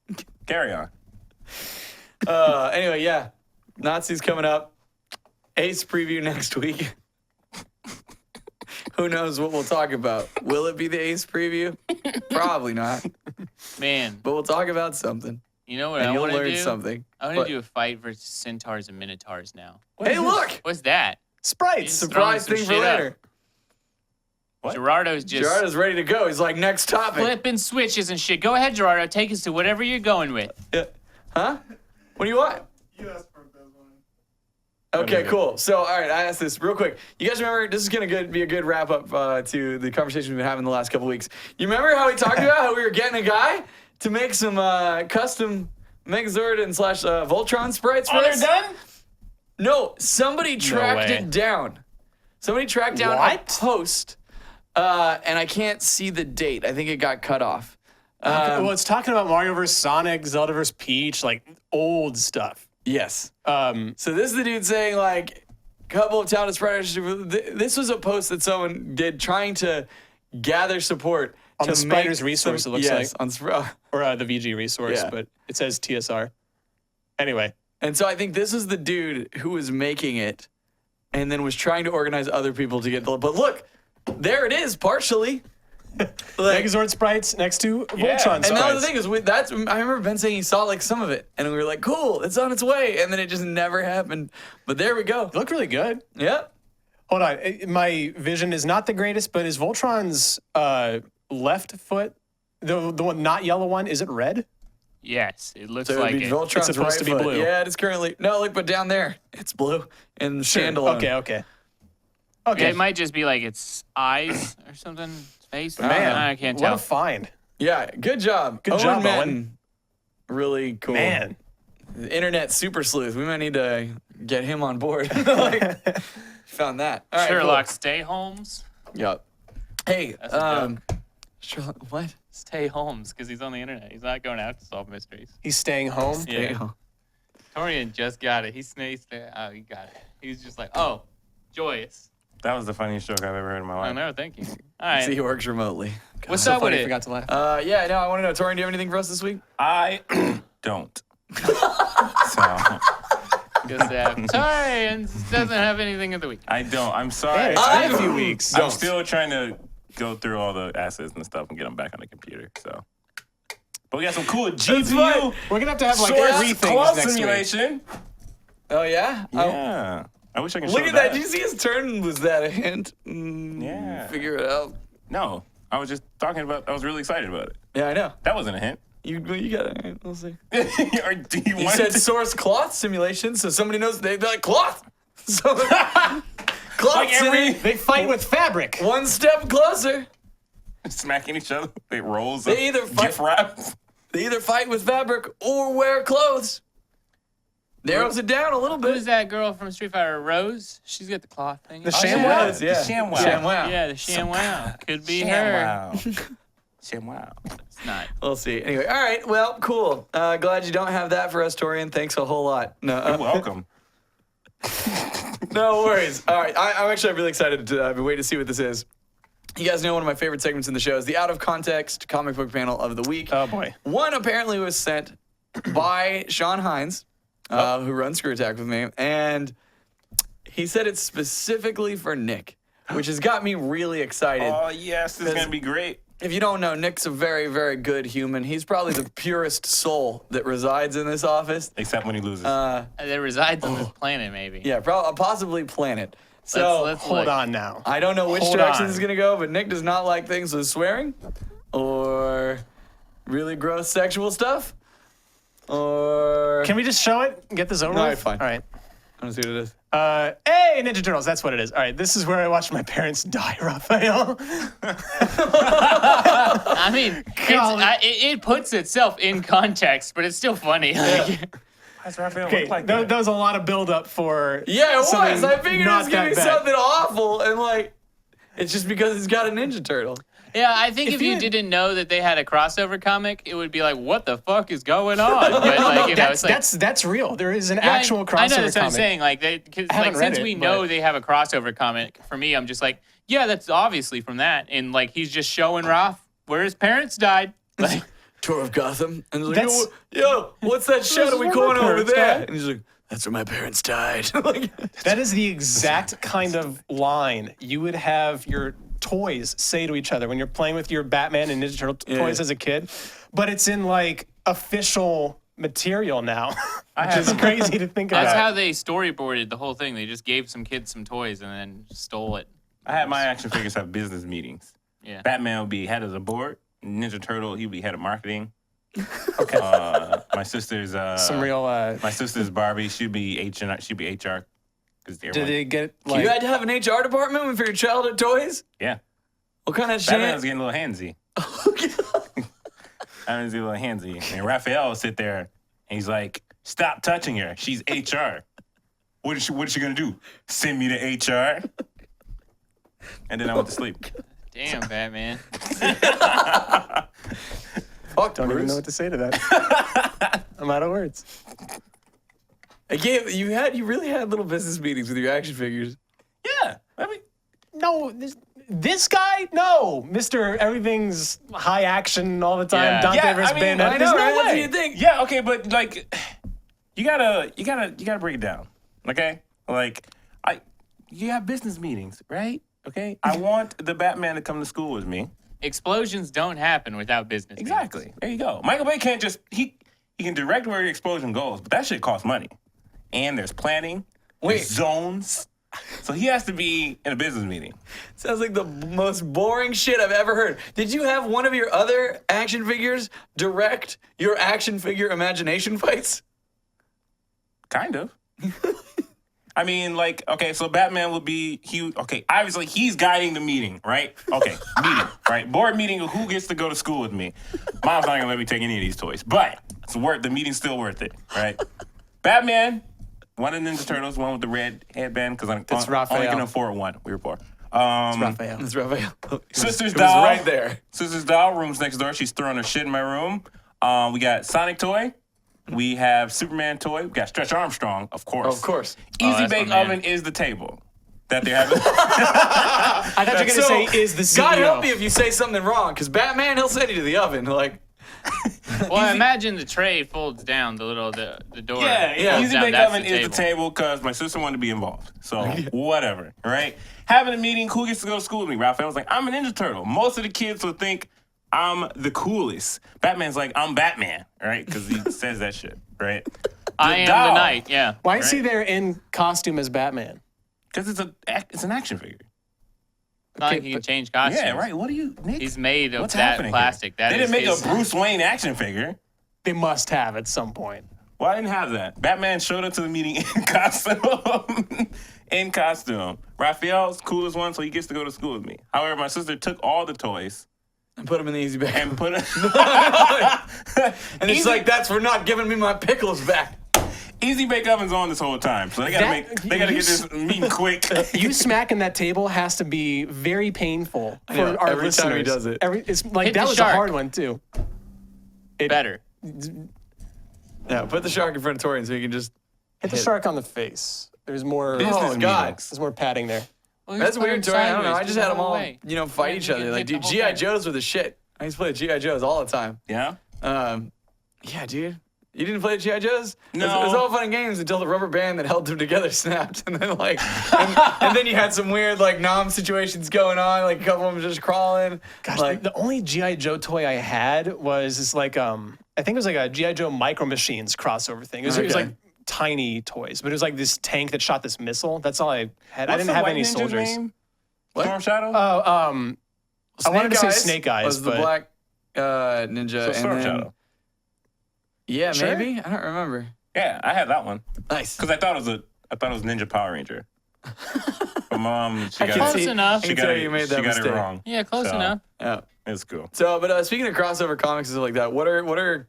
carry on. Anyway, yeah. Natsu's coming up. Ace preview next week. Who knows what we'll talk about? Will it be the Ace preview? Probably not. Man, But we'll talk about something. you know what And I you'll want to learn do? something. I want What? to do a fight versus centaurs and minotaurs now. Hey, look! What's that? Sprites. Surprise throwing thing some for shit up. later. What? Gerardo's just Gerardo's ready to go. He's like, next topic. flipping switches and shit. Go ahead, Gerardo. Take us to whatever you're going with. Yeah. Huh? What do you want? You asked for this one. Okay, is it? cool. So, all right, I asked this real quick. You guys remember, this is going to be a good wrap up to the conversation we've been having the last couple weeks. You remember how we talked about how we were getting a guy to make some custom Megazord and / Voltron sprites for Oh, they're us? done? No, somebody tracked way. it down. Somebody tracked down What? a post, and I can't see the date. I think it got cut off. Well, it's talking about Mario vs. Sonic, Zelda vs. Peach, like old stuff. Yes. So this is the dude saying like, couple of talented sprite artists. This was a post that someone did trying to gather support On to the Spider's make resource, some- it looks yes, like. on Or the VG resource, Yeah. but it says TSR. Anyway, And so I think this is the dude who was making it and then was trying to organize other people to get the. But look, there it is, partially. Like, Megazord sprites next to Yeah. Voltron And sprites. and that was the thing is, that's I remember Ben saying he saw like some of it, and we were like, "Cool, it's on its way," and then it just never happened. But there we go. They look really good. Yeah, Hold on. My vision is not the greatest, but is Voltron's left foot, the one not yellow one, is it red? Yes, it looks so it would like be it. Voltron's It's supposed right to be foot. blue. Yeah, it is currently. No, look, but down there, it's blue in standalone. Okay. Yeah, Okay. it might just be like its eyes or something. Face. Man, I can't what tell. a find. Yeah, good job. Good job, Menton. Owen. Really cool. Man. Internet super sleuth. We might need to get him on board. Like, found that. All right, Sherlock, stay Holmes. Cool. Yep. Hey, That's a Sherlock, what? Stay Holmes because he's on the internet. He's not going out to solve mysteries. He's staying home. Yeah. Damn. Torian just got it. He sneezed. Oh, he got it. He was just like, oh, joyous. That was the funniest joke I've ever heard in my I life. know. Thank you. All right. See, he works remotely. What's So up with funny, I it? forgot to laugh. Yeah, no, I want to know. Torian, do you have anything for us this week? I don't. So Just Torian doesn't have anything of the week. I don't. I'm Hey, sorry. it's been a I- few weeks. I'm still trying to go through all the assets and stuff and get them back on the computer. So, but we got some cool GPU We're gonna have like source 3 things claw next week. simulation. Oh, yeah? Yeah. I wish I could Look show at that. Did you see his turn? Was that a hint? Yeah. Figure it out. No, I was just talking about. I was really excited about it. Yeah, I know. That wasn't a hint. You got it. We'll see. Or do you You want said to? source cloth simulation, so somebody knows they'd be like, cloth! So, cloth Like every City, They fight with fabric. one step closer. smacking each other. It rolls. They either fight- gift wrap. They either fight with fabric or wear clothes. Narrows it down a little Who's bit. that girl from Street Fighter? Rose? She's got the cloth thing. The Oh, she ShamWow? does, yeah. The ShamWow. ShamWow. Yeah, the ShamWow. Could be her. ShamWow. ShamWow. It's not. We'll see. Anyway, all right. Well, cool. Glad you don't have that for us, Torian. Thanks a whole lot. No, You're welcome. no worries. All right. I'm actually really excited to wait to see what this is. You guys know one of my favorite segments in the show is the out of context comic book panel of the week. Oh boy. One apparently was sent by Sean Hines, who runs Screw Attack with me, and he said it's specifically for Nick, which has got me really excited. Oh yes, this is gonna be great. If you don't know, Nick's a very, very good human. He's probably the purest soul that resides in this office. Except when he loses. That resides on this planet, maybe. Yeah, possibly planet. So let's Hold look. on now. I don't know which Hold direction on. this is gonna go, but Nick does not like things with swearing, or really gross sexual stuff, or Can we just show it and get this over No, with? fine. All right. I don't see what it is. Hey, Ninja Turtles. That's what it is. All right. This is where I watched my parents die, Raphael. I mean, Golly. it puts itself in context, but it's still funny. Like, Why's Raphael Okay, look like that that? was a lot of buildup for. Yeah, it was. something I figured it not was gonna be that bad. something awful, and like, it's just because it's got a Ninja Turtle. yeah, I think if If you you- didn't know that they had a crossover comic, it would be like, what the fuck is going on? But like, you know, it's like. That's real. There is an Yeah, actual crossover I know that's what I'm comic. saying. Like, because haven't like read since it, we know but- they have a crossover comic, for me, I'm just like, yeah, that's obviously from that, and like he's just showing Raph where his parents died. Like, Tour of Gotham, and they're like, That's- yo, what's that shadowy where my corner over parents there? died. And he's like, that's where my parents died. Like, That is the exact kind of line you would have your toys say to each other when you're playing with your Batman and Ninja Turtle toys Yeah. as a kid. But it's in like official material now, which have is them. crazy to think that's about. how they storyboarded the whole thing. They just gave some kids some toys and then stole it. I had my action figures have business meetings. Yeah. Batman would be head of the board. Ninja Turtle, he'd be head of marketing. Okay. My sister's Some real. my sister's Barbie. She'd be HR. She'd be HR. Because they're Did they get like? you had to have an HR department for your childhood toys? yeah. What kind of Batman was shit? getting a little handsy. I was getting a little handsy, and Raphael would sit there, and he's like, "Stop touching her. She's HR. What is she gonna do? Send me to HR?" And then I went to sleep. Damn, Batman. Fuck, Don't Bruce. even know what to say to that. I'm out of words. You really had little business meetings with your action figures. Yeah. I mean, No, this guy? No. Mr. Everything's high action all the time. Yeah. Dante Yeah, versus I mean, Bayonetta. I There's know, no right? That's way. what you think. Yeah, okay, but like, you gotta break it down, okay? Like, you have business meetings, right? Okay, I want the Batman to come to school with me. Explosions don't happen without business. Exactly. There you go. Michael Bay can't just he can direct where the explosion goes, but that shit costs money, and there's planning, there's zones. So he has to be in a business meeting. Sounds like the most boring shit I've ever heard. Did you have one of your other action figures direct your action figure imagination fights? Kind of. I mean, like, okay, so Batman will be, obviously he's guiding the meeting, right? Okay, meeting, right? Board meeting of who gets to go to school with me. Mom's not gonna let me take any of these toys, but the meeting's still worth it, right? Batman, one of the Ninja Turtles, one with the red headband, because That's only Raphael. can afford one. We were poor. It's Raphael. That's Raphael. Sister's It was doll. right there. Sister's doll, room's next door. She's throwing her shit in my room. We got Sonic toy. We have Superman toy. We got Stretch Armstrong, of course. Of course. Oh, Easy that's Bake my man. Oven is the table that they're having. I thought you were going to So, say, is the CEO. God help you if you say something wrong, because Batman, he'll send you to the oven. Like, Well, imagine the tray folds down the door. Yeah, folds Easy down, Bake that's Oven the is the table because my sister wanted to be involved. So whatever, right? Having a meeting, who gets to go to school with me? Raphael was like, I'm a Ninja Turtle. Most of the kids will think I'm the coolest. Batman's like, I'm Batman, right? Because he says that shit, right? I am doll. the knight. Yeah. Why is he there in costume as Batman? Because it's an action figure. Not like he can change costumes. Yeah, right. What do you, Nick? He's made of What's that happening plastic. Here? That They is didn't make his- a Bruce Wayne action figure. They must have at some point. Well, I didn't have that. Batman showed up to the meeting in costume. In costume. Raphael's coolest one, so he gets to go to school with me. However, my sister took all the toys and put him in the easy bag. and put it. And it's Easy- like, that's for not giving me my pickles back. Easy Bake Oven's on this whole time, so they gotta get this meeting quick. You smacking that table has to be very painful for know, our every listeners. time he does it. It's like Hit that the was shark. a hard one too. better. Yeah, put the shark in front of Torian so he can just. Hit the shark on the face. There's more. Business Oh, God. meetings. There's more padding there. Well, That's just put weird, it Torian. I don't know. sideways, I just do had the them whole all, way. fight Yeah, each you other. can Like, hit the dude, whole G.I. thing. Joes were the shit. I used to play G.I. Joes all the time. Yeah. Yeah, dude. You didn't play G.I. Joes? No. It was all fun and games until the rubber band that held them together snapped. And then, and then you had some weird, nom situations going on. Like, a couple of them just crawling. Gosh, Like, the only GI Joe toy I had was this I think it was like a GI Joe Micro Machines crossover thing. It was Okay. like tiny toys, but it was like this tank that shot this missile. That's all I had. I What's didn't the have white any ninja's soldiers. name? What? Storm Shadow? Oh, I wanted to say Eyes Snake Eyes, was the but black ninja. So and Storm then, Shadow. Yeah, Sure. maybe. I don't remember. Yeah, I had that one. Nice. Because I thought it was Ninja Power Ranger. But mom, she I got can Close see- enough. I She can got tell it, you made that she got mistake. it wrong. Yeah, close So- enough. Yeah. It's cool. So, but speaking of crossover comics and stuff like that, what are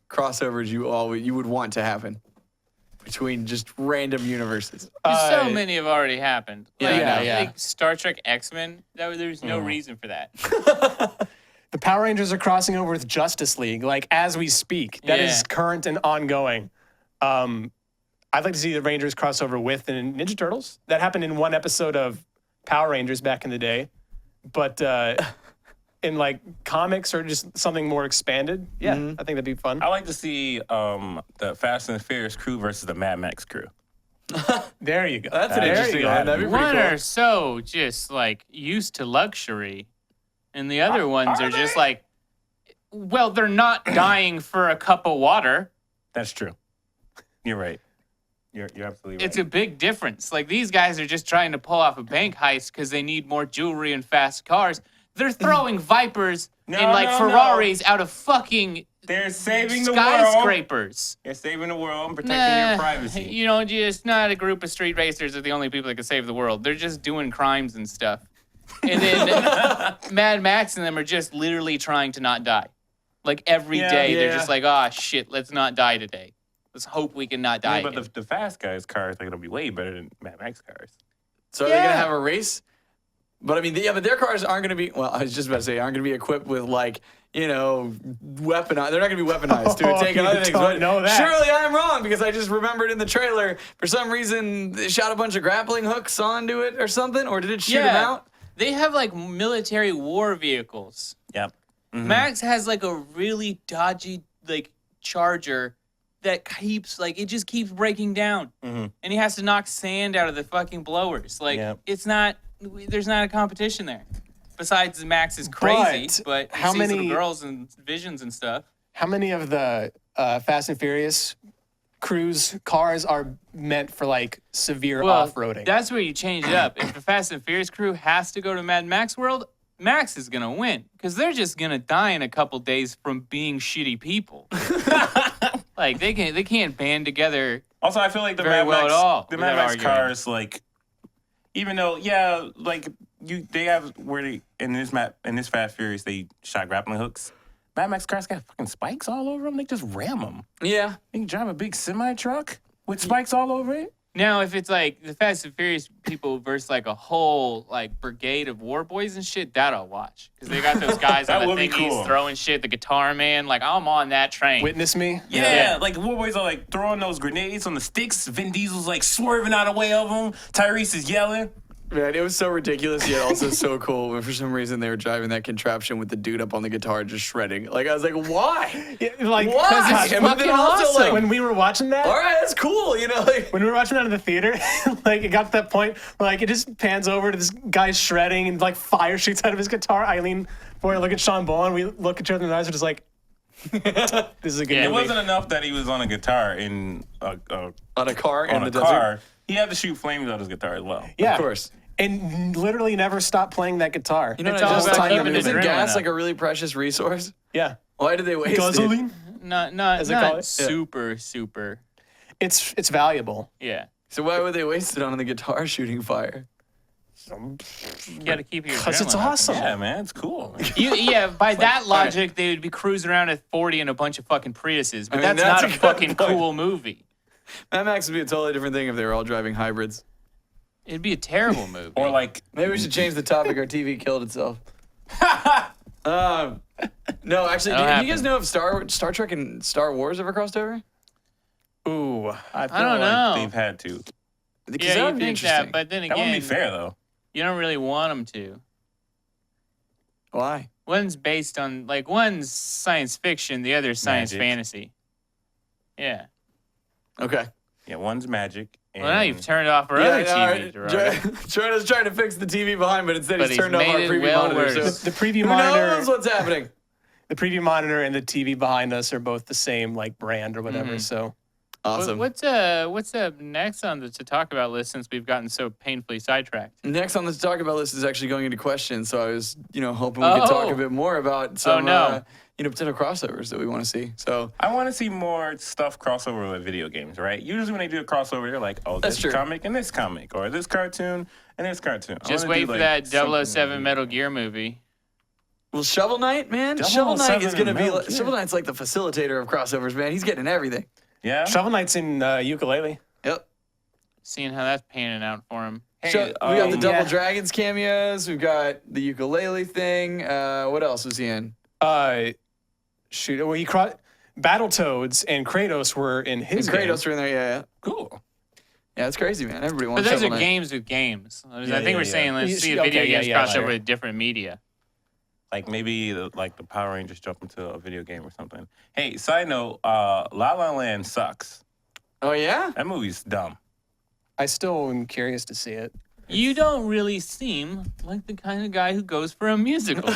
crossovers you would want to happen between just random universes? So many have already happened. Yeah, Like Star Trek X-Men, there's no reason for that. the Power Rangers are crossing over with Justice League, like as we speak. That is Yeah. current and ongoing. I'd like to see the Rangers cross over with the Ninja Turtles. That happened in one episode of Power Rangers back in the day, but in comics or just something more expanded, yeah, I think that'd be fun. I like to see the Fast and Furious crew versus the Mad Max crew. There you go. That's an There interesting you go. one. That'd be pretty One cool. are so just used to luxury, and the other ones are just well, they're not dying for a cup of water. That's true. You're right. You're absolutely right. It's a big difference. Like these guys are just trying to pull off a bank heist because they need more jewelry and fast cars. They're throwing Vipers No, and no, Ferraris out of fucking They're saving the world. skyscrapers. They're saving the world and protecting your privacy. You know, just not a group of street racers are the only people that can save the world. They're just doing crimes and stuff. And then Mad Max and them are just literally trying to not die. Like every day, they're Yeah. just like, oh shit, let's not die today. Let's hope we can not die. Yeah, but again." the fast guys' cars are going to be way better than Mad Max cars. So are they gonna Yeah. have a race But I mean, but their cars aren't going to be. Well, I was just about to say aren't going to be equipped with like weaponized. They're not going to be weaponized to take on other things. But know that. surely I am wrong because I just remembered in the trailer for some reason they shot a bunch of grappling hooks onto it or something, or did it shoot them out? They have like military war vehicles. Yep. Mm-hmm. Max has like a really dodgy like Charger that keeps like it just keeps breaking down, and he has to knock sand out of the fucking blowers. Like it's not. There's not a competition there. Besides, Max is crazy, but how sees many little girls and visions and stuff. How many of the Fast and Furious cruise cars are meant for like severe off-roading? That's where you change it up. If the Fast and Furious crew has to go to Mad Max World, Max is gonna win because they're just gonna die in a couple days from being shitty people. Like they can't band together. Also, I feel like the very Mad well Max, at all, the Mad without Max arguing. cars, like, even though, like they have where they in this Fast Furious they shot grappling hooks. Mad Max cars got fucking spikes all over them. They just ram them. Yeah. They can drive a big semi truck with spikes all over it. Now, if it's like the Fast and Furious people versus like a whole like brigade of war boys and shit, that I'll watch because they got those guys That on the would be thingies cool. throwing shit. The Guitar Man, like I'm on that train. Witness me. Yeah, like the War Boys are like throwing those grenades on the sticks. Vin Diesel's like swerving out of the way of them. Tyrese is yelling. Man, it was so ridiculous yet also so cool. But for some reason, they were driving that contraption with the dude up on the guitar just shredding. Like I was like, why? Yeah, like, Why? 'cause it's And then fucking also awesome. like, when we were watching that, all right, that's cool. Like when we were watching that in the theater, like it got to that point where like it just pans over to this guy shredding and like fire shoots out of his guitar. Eileen, boy, look at Sean Bowen. We look at each other in the eyes. We're just like, this is a good Yeah, It movie. wasn't enough that he was on a guitar in on a car in on the a desert. car. He had to shoot flames out his guitar as well. Yeah, Of course. and literally never stopped playing that guitar. You know It's what I all just about thought? keeping Isn't adrenaline gas up. like a really precious resource? Yeah, Why did they waste it? gasoline. Not As they call it? super. It's valuable. Yeah, So why would they waste it on the guitar shooting fire? you got to keep your Because it's adrenaline up. awesome. Yeah, man, it's cool. By that logic, they would be cruising around at 40 in a bunch of fucking Priuses, but I mean, that's that's not a a good fucking point. cool movie. Mad Max would be a totally different thing if they were all driving hybrids. It'd be a terrible movie. Or like, Maybe we should change the topic. Our TV killed itself. No, actually, do That'll you guys happen. know if Star Trek and Star Wars ever crossed over? Ooh, I don't know. they've had to. Because Yeah, that you would be think interesting. that, but then That wouldn't again, be fair though. you don't really want them to. Why? One's based on one's science fiction, the other's science Magic. fantasy. Yeah. Okay. Yeah, one's magic. And Well, now you've turned off our other TV. Jordan's trying to fix the TV behind, but instead But he's he's turned off our made it preview well monitor. worse. So the preview who monitor. knows what's happening? The preview monitor and the TV behind us are both the same like brand or whatever. So Awesome. What's up next on the to talk about list since we've gotten so painfully sidetracked? Next on the to talk about list is actually going into questions. So I was, hoping we could talk Oh. a bit more about some, no. potential crossovers that we want to see. So I want to see more stuff crossover with video games, right? Usually when they do a crossover, they're like, oh, That's this true. comic and this comic, or this cartoon and this cartoon. I Just wanna wait do, for like, that something 007 new. Metal Gear movie. well, Shovel Knight, man. Shovel Knight 007 is going to be Metal like, Gear. Shovel Knight's like the facilitator of crossovers, man. He's getting everything. Yeah. Shovel Knight's in ukulele. Yep. Seeing how that's panning out for him. Hey, we got the Double yeah. Dragons cameos. We've got the ukulele thing. What else was he in? Shoot, well, Battletoads and Kratos were in his game. Kratos were in there. Yeah. cool. Yeah, it's crazy, man. Everybody But wants those Shovel are Knight. games with games. I Yeah, think we're yeah, saying let's You see see- a video okay, yeah, games yeah, cross over later. with different media. Like maybe the Power Rangers jump into a video game or something. Hey, side note, La La Land sucks. Oh, yeah? That movie's dumb. I still am curious to see it. You don't really seem like the kind of guy who goes for a musical.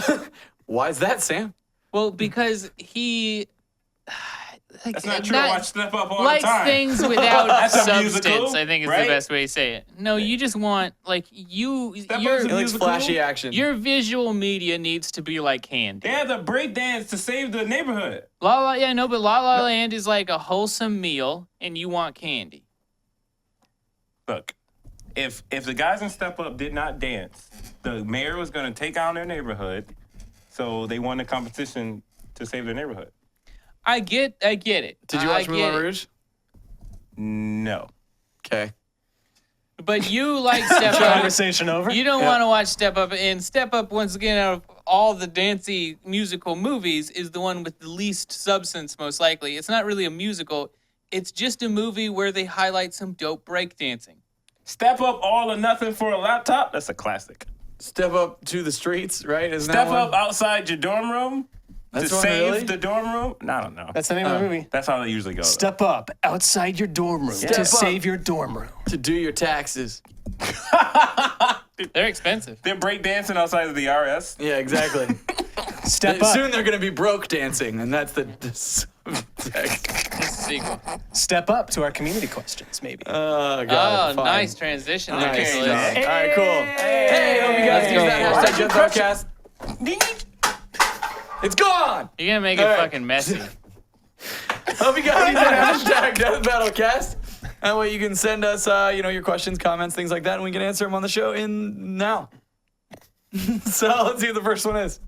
Why is that, Sam? Well, because he That's not true. I watch Step Up all the likes time. things without That's a substance. musical, I think is right? the best way to say it. No, you just want your Up's He a likes musical? flashy action. your visual media needs to be like candy. They had the break dance to save the neighborhood. La La, yeah, no, but La La Land is like a wholesome meal, and you want candy. Look, if the guys in Step Up did not dance, the mayor was going to take on their neighborhood, so they won the competition to save their neighborhood. I get it. Did you I watch get Moulin it. Rouge? No. Okay. But you like Step Up. Conversation over. You don't want to watch Step Up. And Step Up, once again, out of all the dancey musical movies, is the one with the least substance, most likely. It's not really a musical. It's just a movie where they highlight some dope breakdancing. Step Up All or Nothing for a Laptop. That's a classic. Step Up to the Streets, right? Isn't Step that one? Up Outside Your Dorm Room That's to one, save really? the dorm room. No, I don't know. That's the name of the movie. That's how they usually go. Step up outside your dorm room Step to up. save your dorm room. To do your taxes. They're expensive. They're breakdancing outside of the RS. Yeah, exactly. Step up. Soon they're going to be broke dancing, and that's the subtext. It's a sequel. Step up to our community questions, maybe. Oh, God. Oh, fine. nice transition. there, Nice. Nicholas. All right, cool. Hey, hope you guys Let's use go. that Why'd hashtag you Death crush Podcast. It's gone. You're going to make it All right. fucking messy. Hope you guys use that hashtag Death Battlecast. That way you can send us, your questions, comments, things like that, and we can answer them on the show in now. So let's see what the first one is.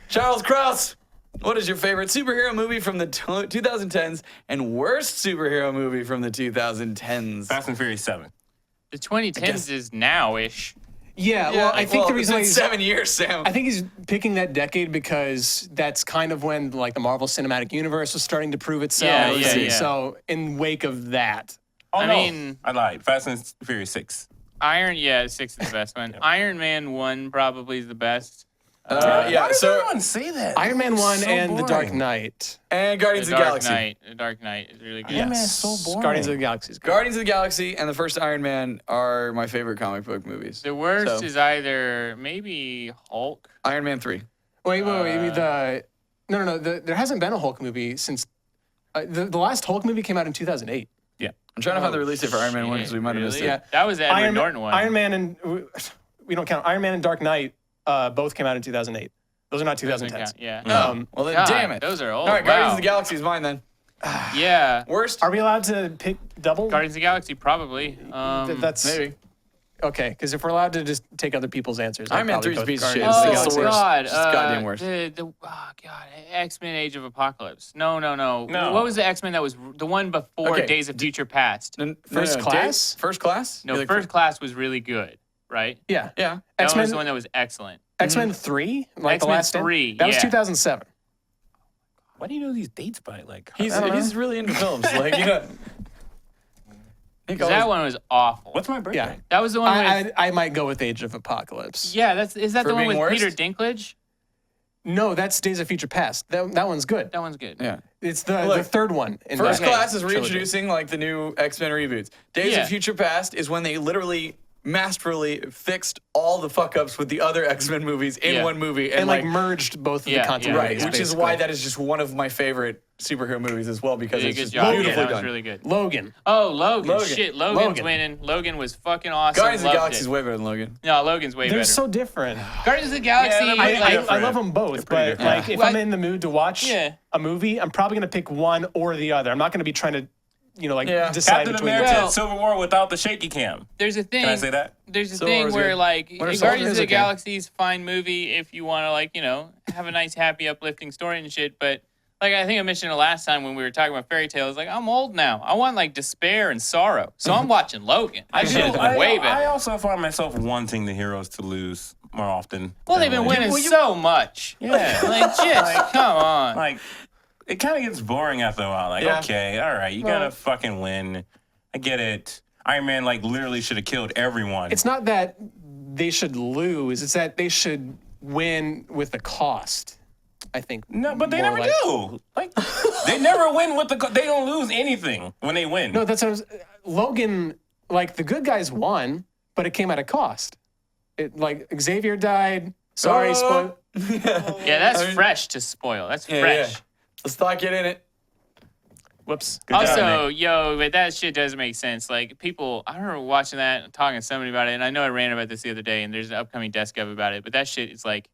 Charles Kraus, what is your favorite superhero movie from the 2010s and worst superhero movie from the 2010s? Fast and Furious 7. The 2010s is now-ish. Yeah, well, I think the reason why it's he's, 7 years, Sam. I think he's picking that decade because that's kind of when like the Marvel Cinematic Universe was starting to prove itself. Yeah. So in wake of that, Oh, I no. mean- I lied. Fast and Furious 6. 6 is the best one. Iron Man 1 probably is the best. Why does so everyone say that? Iron Man 1 So and The Dark boring. Knight. and Guardians The of the Dark Galaxy. Knight. The Dark Knight is really good. Iron Man's so boring. Guardians of the Galaxy is good. Guardians of the Galaxy and the first Iron Man are my favorite comic book movies. The worst So- is either maybe Hulk. Iron Man 3. Wait. No. There hasn't been a Hulk movie since the last Hulk movie came out in 2008. Yeah. I'm trying to find the release date for Iron Man 1 because we might have missed Really? it. Yeah. That was the Edward Norton one. Iron Man and we don't count Iron Man and Dark Knight. Both came out in 2008. Those are not Doesn't 2010s. count, yeah. Well, then, God, damn it. those are old. All right, Guardians Wow. of the Galaxy is mine then. Yeah. Worst? Are we allowed to pick double? Guardians of the Galaxy, probably. That's Maybe. okay. Because if we're allowed to just take other people's answers, Iron Man 3 is a piece of shit. It's Oh, the worst. God. It's just goddamn worst. Oh, God. X-Men Age of Apocalypse. No. No. What was the X-Men that was the one before Okay. Days of Future Past? First Class? First Class? No, You're like- First Class was really good, right? Yeah. Yeah. That X-Men- was the one that was excellent. X-Men 3, like the X-Men last 3, That was yeah. 2007. Why do you know these dates by? Like, He's really into films. Like, Nick 'Cause always- that one was awful. what's my birthday? Yeah. That was the one with... I might go with Age of Apocalypse. Yeah, is that For the one being with worst? Peter Dinklage? No, that's Days of Future Past. That one's good. That one's good. Yeah. It's the Look, third one. In First that Class is trilogy. reintroducing like the new X-Men reboots. Days Yeah. of Future Past is when they literally masterfully fixed all the fuck ups with the other X-Men movies in Yeah. one movie and like merged both of Yeah, the yeah. continuities. right, which is basically. why that is just one of my favorite superhero movies as well because Did a it's good just job. Yeah, beautifully that was done. really good. Logan. Oh, Logan. Logan. Shit, Logan's Logan. winning. Logan was fucking awesome. Guardians of the Loved Galaxy is it. way better than Logan. No, Logan's way They're better. so different. Guardians of the Galaxy, Yeah, like, I love them both, but pretty like if Well, I'm in the mood to watch Yeah. a movie, I'm probably gonna pick one or the other. I'm not gonna be trying to, Yeah. decide Captain between America the two. Well- Civil War without the shaky cam. there's a thing. Can I say that? There's a Civil thing War's where good. like Winter Soldier Guardians of is the okay. Galaxy's fine movie if you want to like have a nice happy uplifting story and shit, but like I think I mentioned it last time when we were talking about fairy tales. Like I'm old now. I want like despair and sorrow, so I'm watching Logan. I shit is way I better. also find myself wanting the heroes to lose more often. Well, they've than been winning like- so much. Yeah. Like just come on. Like, it kind of gets boring after a while. Like, Yeah. okay, all right, you gotta fucking win. I get it. Iron Man like literally should have killed everyone. It's not that they should lose; it's that they should win with the cost. I think. no, but they more never like- do. Like, they never win with the. They don't lose anything when they win. No, that's what I was. Logan, like the good guys won, but it came at a cost. It like Xavier died. Sorry, Oh. spoil. Yeah, that's fresh to spoil. That's fresh. Yeah. Let's not get in it. Whoops. Good job, Also, Nick. but that shit does make sense. Like people, I remember watching that and talking to somebody about it, and I know I ran about this the other day, and there's an upcoming desk of about it. But that shit is like,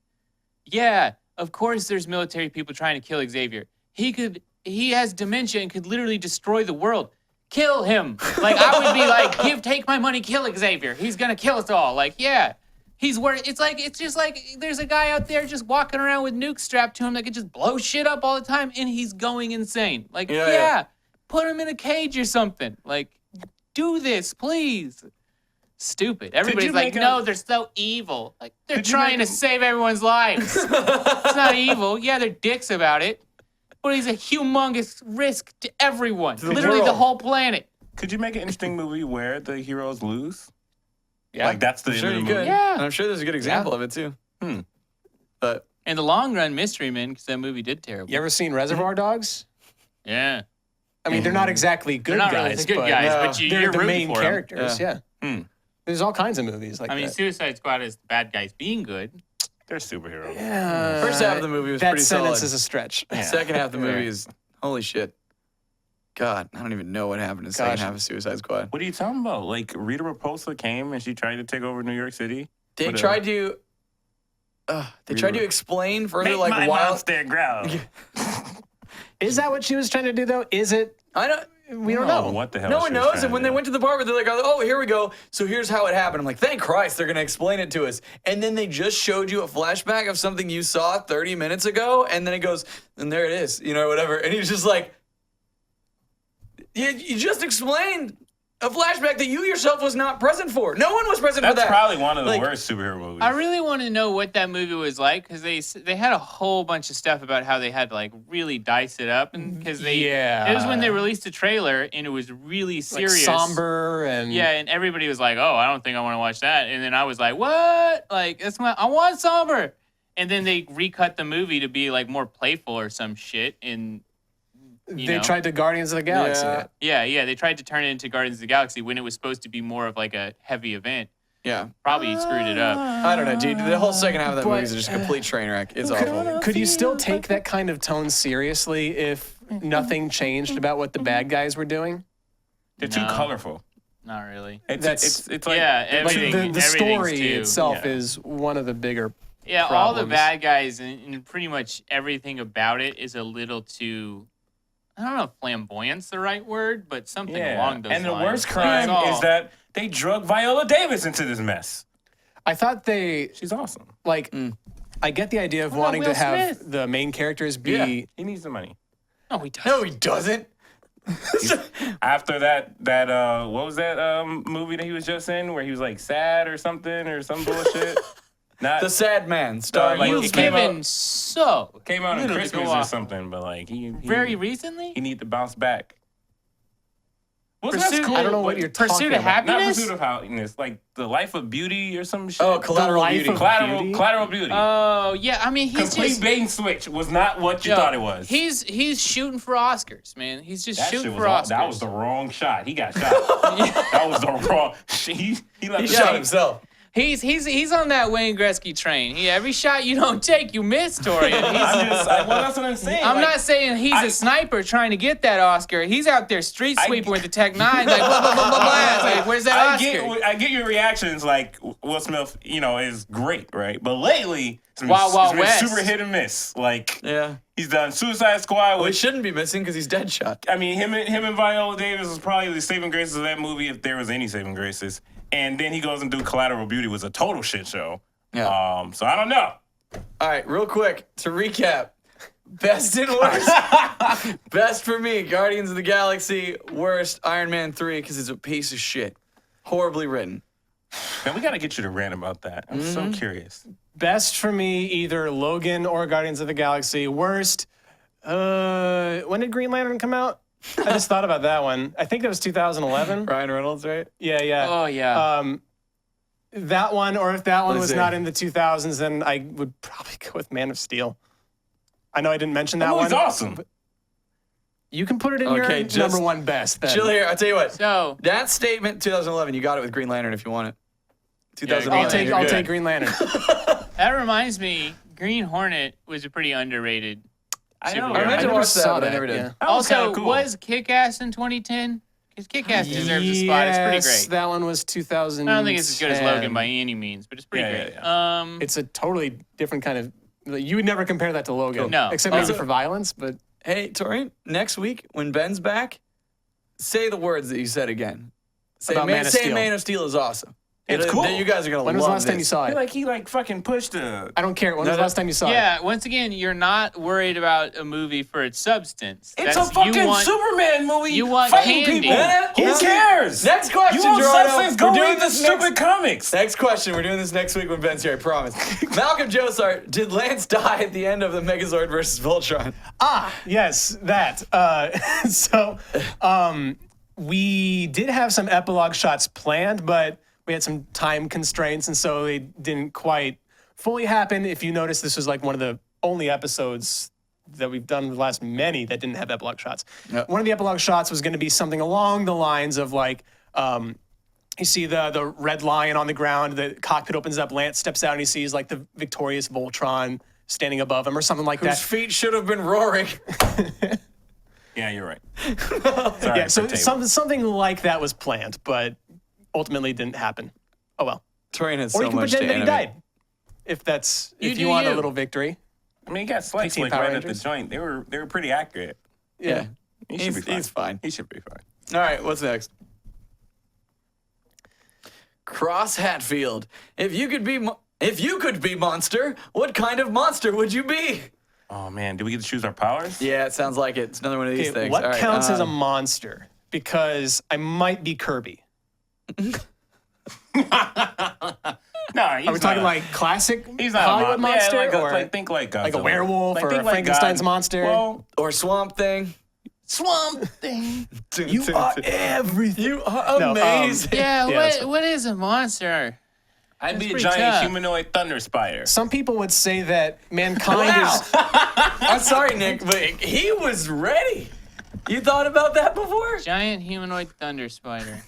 yeah, of course there's military people trying to kill Xavier. He has dementia and could literally destroy the world. Kill him. Like I would be like, take my money, kill Xavier. He's gonna kill us all. Like, yeah. He's worth. It's just like there's a guy out there just walking around with nukes strapped to him that could just blow shit up all the time, and he's going insane. Like, Yeah. put him in a cage or something. Like, do this, please. stupid. Everybody's like, make no, they're so evil. Like, they're Could you trying to make save everyone's lives. It's not evil. Yeah, they're dicks about it. But he's a humongous risk to everyone. the Literally the world. whole planet. Could you make an interesting movie where the heroes lose? Yeah. Like that's the I'm end sure of the you movie. could. Yeah. And I'm sure there's a good example of it too. But In the long run, Mystery Men, because that movie did terrible. You ever seen Reservoir Dogs? Yeah. I mean, they're not exactly good They're not guys, really the good but guys, No. but they're you're the rooting main for 'em. characters. Yeah. There's all kinds of movies like I mean, that. Suicide Squad is the bad guys being good. They're superheroes. Yeah. first half of the movie was that pretty sentence solid. is a stretch. Second half of the movie is holy shit. God, I don't even know what happened in the second Gosh. half of Suicide Squad. What are you talking about? Like Rita Repulsa came and she tried to take over New York City. They What, tried to. They tried to explain further, like my why. monster growl. Is that what she was trying to do, though? Is it? I don't. We don't know. What the hell? No she one was knows. trying And when to they do. went to the bar, they're like, "Oh, here we go. So here's how it happened." I'm like, "Thank Christ, they're gonna explain it to us." And then they just showed you a flashback of something you saw 30 minutes ago, and then it goes, and there it is, whatever. And he's just like, "You just explained a flashback that you yourself was not present for. No one was present for That's that." probably one of the Like, worst superhero movies. I really want to know what that movie was like because they had a whole bunch of stuff about how they had to like really dice it up and because it was when they released the trailer and it was really Like serious, somber and Yeah, and everybody was like, "Oh, I don't think I want to watch that." And then I was like, "What? Like I want somber." And then they recut the movie to be like more playful or some shit and. they tried to Guardians of the Galaxy. Yeah. Yeah, they tried to turn it into Guardians of the Galaxy when it was supposed to be more of like a heavy event. Yeah. Probably screwed it up. I don't know, dude. The whole second half of that But- movie is just a complete train wreck. It's awful. Could you still take that kind of tone seriously if nothing changed about what the bad guys were doing? They're too No. colorful. Not really. It's like Yeah, they're Like Everything- the everything's story too- itself yeah. is one of the bigger. Yeah, all the problems. bad guys and pretty much everything about it is a little too. I don't know if flamboyant's the right word, but something along those lines. And the worst Like, crime it's all- is that they drug Viola Davis into this mess. I thought they She's awesome. like. I get the idea of What about wanting to Will have Smith? the main characters be. Yeah. He needs the money. No, he doesn't. No, he doesn't. After that what was that movie that he was just in where he was like sad or something or some bullshit? Not The Sad Man, starring like Will he Smith. came out- Given so came out on little to Christmas go or off. something, but like he Very recently. he need to bounce back. Wasn't Pursuit- that cool? I don't know what you're talking Pursuit of about. Not Happiness. Pursuit of Happiness, like The Life of Beauty or some shit. Oh, Collateral Life Beauty. of- Beauty? Collateral Beauty. Oh yeah, I mean he's Complete just bait and switch was not what you yo, thought it was. He's shooting for Oscars, man. He's just that shooting shit for was Oscars. that was the wrong shot. He got shot. That was the wrong. He left He the shot shot. himself. He's on that Wayne Gretzky train. Every shot you don't take, you miss, Torian. Well, that's what I'm saying. I'm like, not saying he's a sniper trying to get that Oscar. He's out there street sweeping with the Tech 9, like blah blah blah blah blah. It's like, where's that Oscar? I get your reactions. Like Will Smith, is great, right? But lately, it's been, Wild, Wild it's been West. super hit and miss. Like Yeah. he's done Suicide Squad, Well, he which shouldn't be missing because he's dead shot. I mean, him and Viola Davis was probably the saving graces of that movie if there was any saving graces. And then he goes and do Collateral Beauty, was a total shit show. Yeah. So I don't know. All right, real quick to recap. Best and worst. Best for me, Guardians of the Galaxy. Worst, Iron Man 3, because it's a piece of shit. Horribly written. Man, we got to get you to rant about that. I'm so curious. Best for me, either Logan or Guardians of the Galaxy. Worst, when did Green Lantern come out? I just thought about that one. I think it was 2011. Ryan Reynolds, right? Yeah, yeah. Oh yeah. That one, or if that one Let's was see. not in the 2000s, then I would probably go with Man of Steel. I know I didn't mention that That one. was awesome. You can put it in Okay, your just number one best. Then. Chill here. I'll tell you what. so That statement, 2011, you got it with Green Lantern if you want it. 2011. Green I'll you're take good. Green Lantern. that reminds me, Green Hornet was a pretty underrated. I know. superhero. I meant to never watch that, saw but I that, never did. yeah. That was Also, kinda cool. was Kick-Ass in 2010? Because Kick-Ass deserves a spot. It's pretty Yes, great. that one was 2000. I don't think it's as good as Logan by any means, but it's pretty Yeah, great. It's a totally different kind of. You would never compare that to Logan. No. Except maybe Also- for violence, but Hey, Torian, next week when Ben's back, say the words that you said again. Say About Man of say Steel. Man of Steel is awesome. It's cool. You guys are gonna When love was the last time you this. saw it? He fucking pushed the. I don't care. When was the no. last time you saw it? Yeah, once again, you're not worried about a movie for its substance. It's That's- a fucking you want, Superman movie. you want fighting candy. people. Yeah, Who yeah. cares? Next question, You want Gerardo. substance? We're Go doing read the this next- stupid comics. Next question. We're doing this next week when Ben's here, I promise. Malcolm Josart, did Lance die at the end of the Megazord versus Voltron? Yes, that. We did have some epilogue shots planned, but we had some time constraints, and so they didn't quite fully happen. If you notice, this was like one of the only episodes that we've done the last many that didn't have epilogue shots. Yep. One of the epilogue shots was going to be something along the lines of like, you see the red lion on the ground, the cockpit opens up, Lance steps out, and he sees like the victorious Voltron standing above him or something like Whose that. feet should have been roaring. Yeah, you're right. Sorry Yeah, so for table. something like that was planned, but ultimately didn't happen. Oh well. Torian has Or so you can much to pretend that he animate. died. If You you do want a you. little victory. I mean, he got sliced Team like Power right at the Rangers. joint. They were pretty accurate. Yeah. He should be fine. He's fine. He should be fine. All right, what's next? Cross Hatfield. If you could be monster, what kind of monster would you be? Oh man, do we get to choose our powers? Yeah, it sounds like it. It's another one of these Okay, things. what All right, counts as a monster? Because I might be Kirby. No, Are we talking like classic he's not Hollywood a monster? Yeah, or like think like like a Godzilla. werewolf or think a Frankenstein's God- monster? Well, or Swamp Thing. Swamp Thing. you are everything. You are No, amazing. Yeah, Yeah, that's what is a monster? I'd That's be a pretty giant tough. humanoid thunder spider. Some people would say that mankind Wow. is. I'm sorry, Nick, but he was ready. You thought about that before? Giant humanoid thunder spider.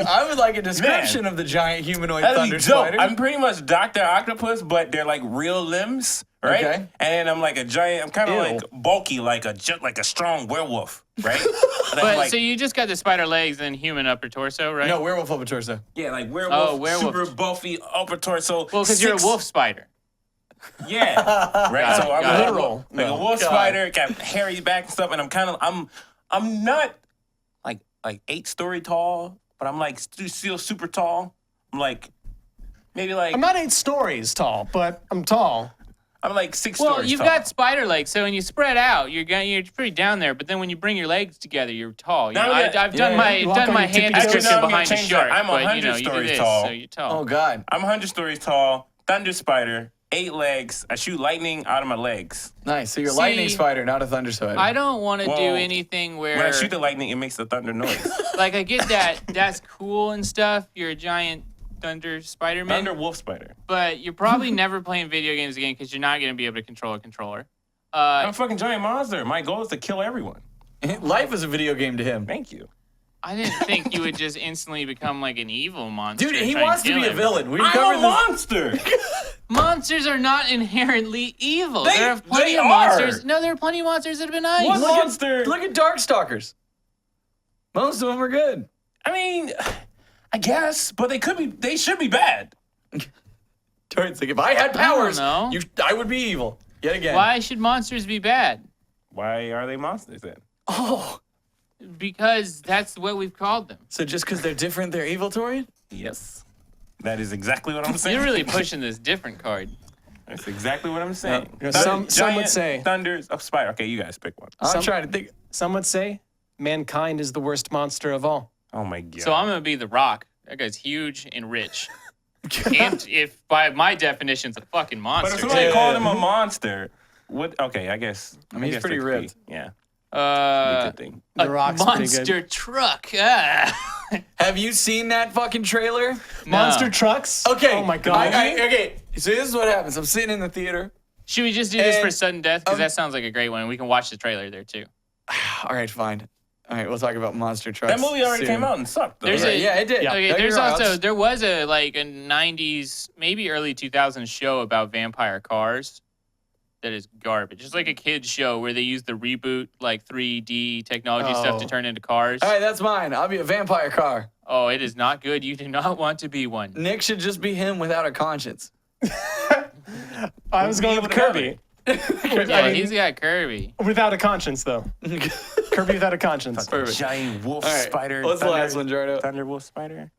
I would like a description of the giant humanoid That'd thunder be dope. spider. I'm pretty much Dr. Octopus, but they're like real limbs, right? Okay. And I'm like a giant. I'm kind of Ew. like bulky, like a strong werewolf, right? And I'm But like, so you just got the spider legs and human upper torso, right? no, werewolf over torso. yeah, like werewolf, Oh, werewolf. super buffy upper torso. Well, because you're a wolf spider. Yeah, right. Got So it, I'm got it. literal, like a wolf God. spider, got hairy back and stuff, and I'm not like 8-story tall, but I'm like still super tall. I'm like maybe like I'm not 8 stories tall, but I'm tall. I'm like 6 Well, stories you've tall. got spider legs, so when you spread out, you're pretty down there. But then when you bring your legs together, you're tall. You No, know, yeah. I've done Yeah, my you walk on my your tippy hand toes. description Actually, no, I'm behind the gonna change that. shark. I'm but 100 you know, you do stories this, tall. so you're tall. Oh God. I'm 100 stories tall, thunder spider, 8 legs. I shoot lightning out of my legs. Nice. So you're a See, lightning spider, not a thunder spider. I don't want to do Well, anything where, When I shoot the lightning, it makes the thunder noise. like, I get that that's cool and stuff. You're a giant thunder Spider-Man, Thunder wolf spider. but you're probably never playing video games again because you're not going to be able to control a controller. I'm a fucking giant monster. My goal is to kill everyone. Life is a video game to him. Thank you. I didn't think you would just instantly become like an evil monster. Dude, and he try and wants to kill be a everyone. villain. We've I'm covered a this. monster. Monsters are not inherently evil. They- there are plenty they of are. monsters. No, there are plenty of monsters that have been nice. What monster? Look at Darkstalkers. Most of them are good. I mean, I guess, but they should be bad. Torian's like, if I had powers, know. I would be evil. Yet again. Why should monsters be bad? Why are they monsters then? Oh. Because that's what we've called them. So just because they're different, they're evil, Torian? Yes. That is exactly what I'm saying. You're really pushing this different card. That's exactly what I'm saying. You know, Thunder- some would giant say- thunders of spider. Okay, you guys pick one. I'm Some- trying to think. Some would say mankind is the worst monster of all. Oh my god. So I'm gonna be the Rock. That guy's huge and rich. And if by my definition's a fucking But monster. if somebody Yeah. called him a monster, what? Okay, I guess. I mean, he's pretty ripped. Yeah, uh, good thing. The Rock's pretty monster good. truck. Ah. Have you seen that fucking trailer? Monster No. trucks? Okay. Oh my god. Okay. So this is what happens. I'm sitting in the theater. Should we just do this for And- sudden death? Because that sounds like a great one. And we can watch the trailer there too. All right, fine. All right, we'll talk about monster trucks. That movie already soon. came out and sucked. Though, There's right? a- Yeah, it did. Yeah. Okay, Don't get there's me wrong, also there was a like a 90s, maybe early 2000s show about vampire cars that is garbage. It's like a kids show where they use the reboot like 3D technology stuff to Oh. turn into cars. All right, that's mine. I'll be a vampire car. Oh, it is not good. You do not want to be one. Nick should just be him without a conscience. I was going able with to have Kirby. Yeah, I mean- he's got Kirby. Without a conscience, though. Kirby without a conscience. Perfect. Giant wolf All right, spider. what's the last one, Jardo? Thunder wolf spider.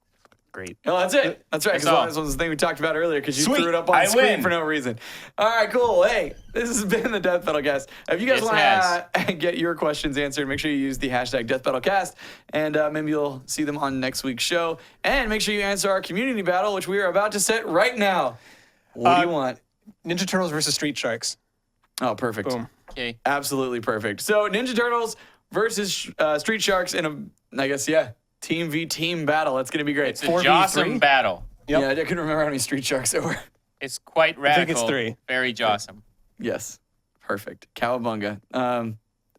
great. Oh, that's it. That's right. Because all. this was the thing we talked about earlier because you Sweet. threw it up on I screen win. for no reason. All right, cool. Hey, this has been the Death Battle Cast. If you guys Yes, want to get your questions answered, make sure you use the hashtag Death Battle Cast, and maybe you'll see them on next week's show. And make sure you answer our community battle, which we are about to set right now. What do you want? Ninja Turtles versus Street Sharks. Oh, perfect. Boom. Okay. Absolutely perfect. So Ninja Turtles versus Street Sharks in a, I guess, yeah, team v team battle. That's going to be great. It's a 4v3? jawsome battle. Yep. Yeah, I couldn't remember how many Street Sharks there were. It's quite think radical. it's 3. Very jawsome. Yes. Perfect. Cowabunga.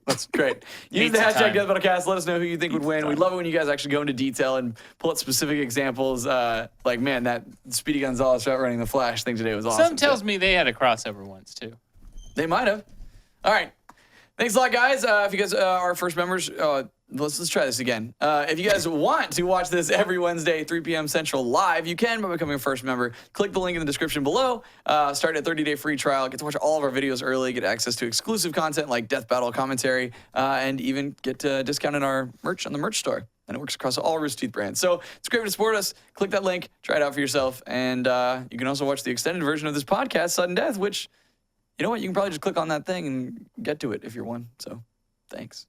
That's great. Use the Pizza hashtag time. DeathBattleCast. Let us know who you think would win. We love it when you guys actually go into detail and pull out specific examples. Like, man, that Speedy Gonzalez outrunning the Flash thing today was awesome. Some tells me they had a crossover once too. They might have. All right. Thanks a lot, guys. If you guys are first members, let's try this again. If you guys want to watch this every Wednesday, 3 p.m. Central live, you can by becoming a first member. Click the link in the description below. Start a 30-day free trial. Get to watch all of our videos early. Get access to exclusive content like Death Battle commentary, and even get discounted our merch on the merch store. And it works across all Rooster Teeth brands. So it's a great way to support us. Click that link. Try it out for yourself. And you can also watch the extended version of this podcast, Sudden Death, which, you know what? You can probably just click on that thing and get to it if you're one. So thanks.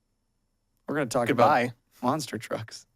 We're going to talk Goodbye. about monster trucks.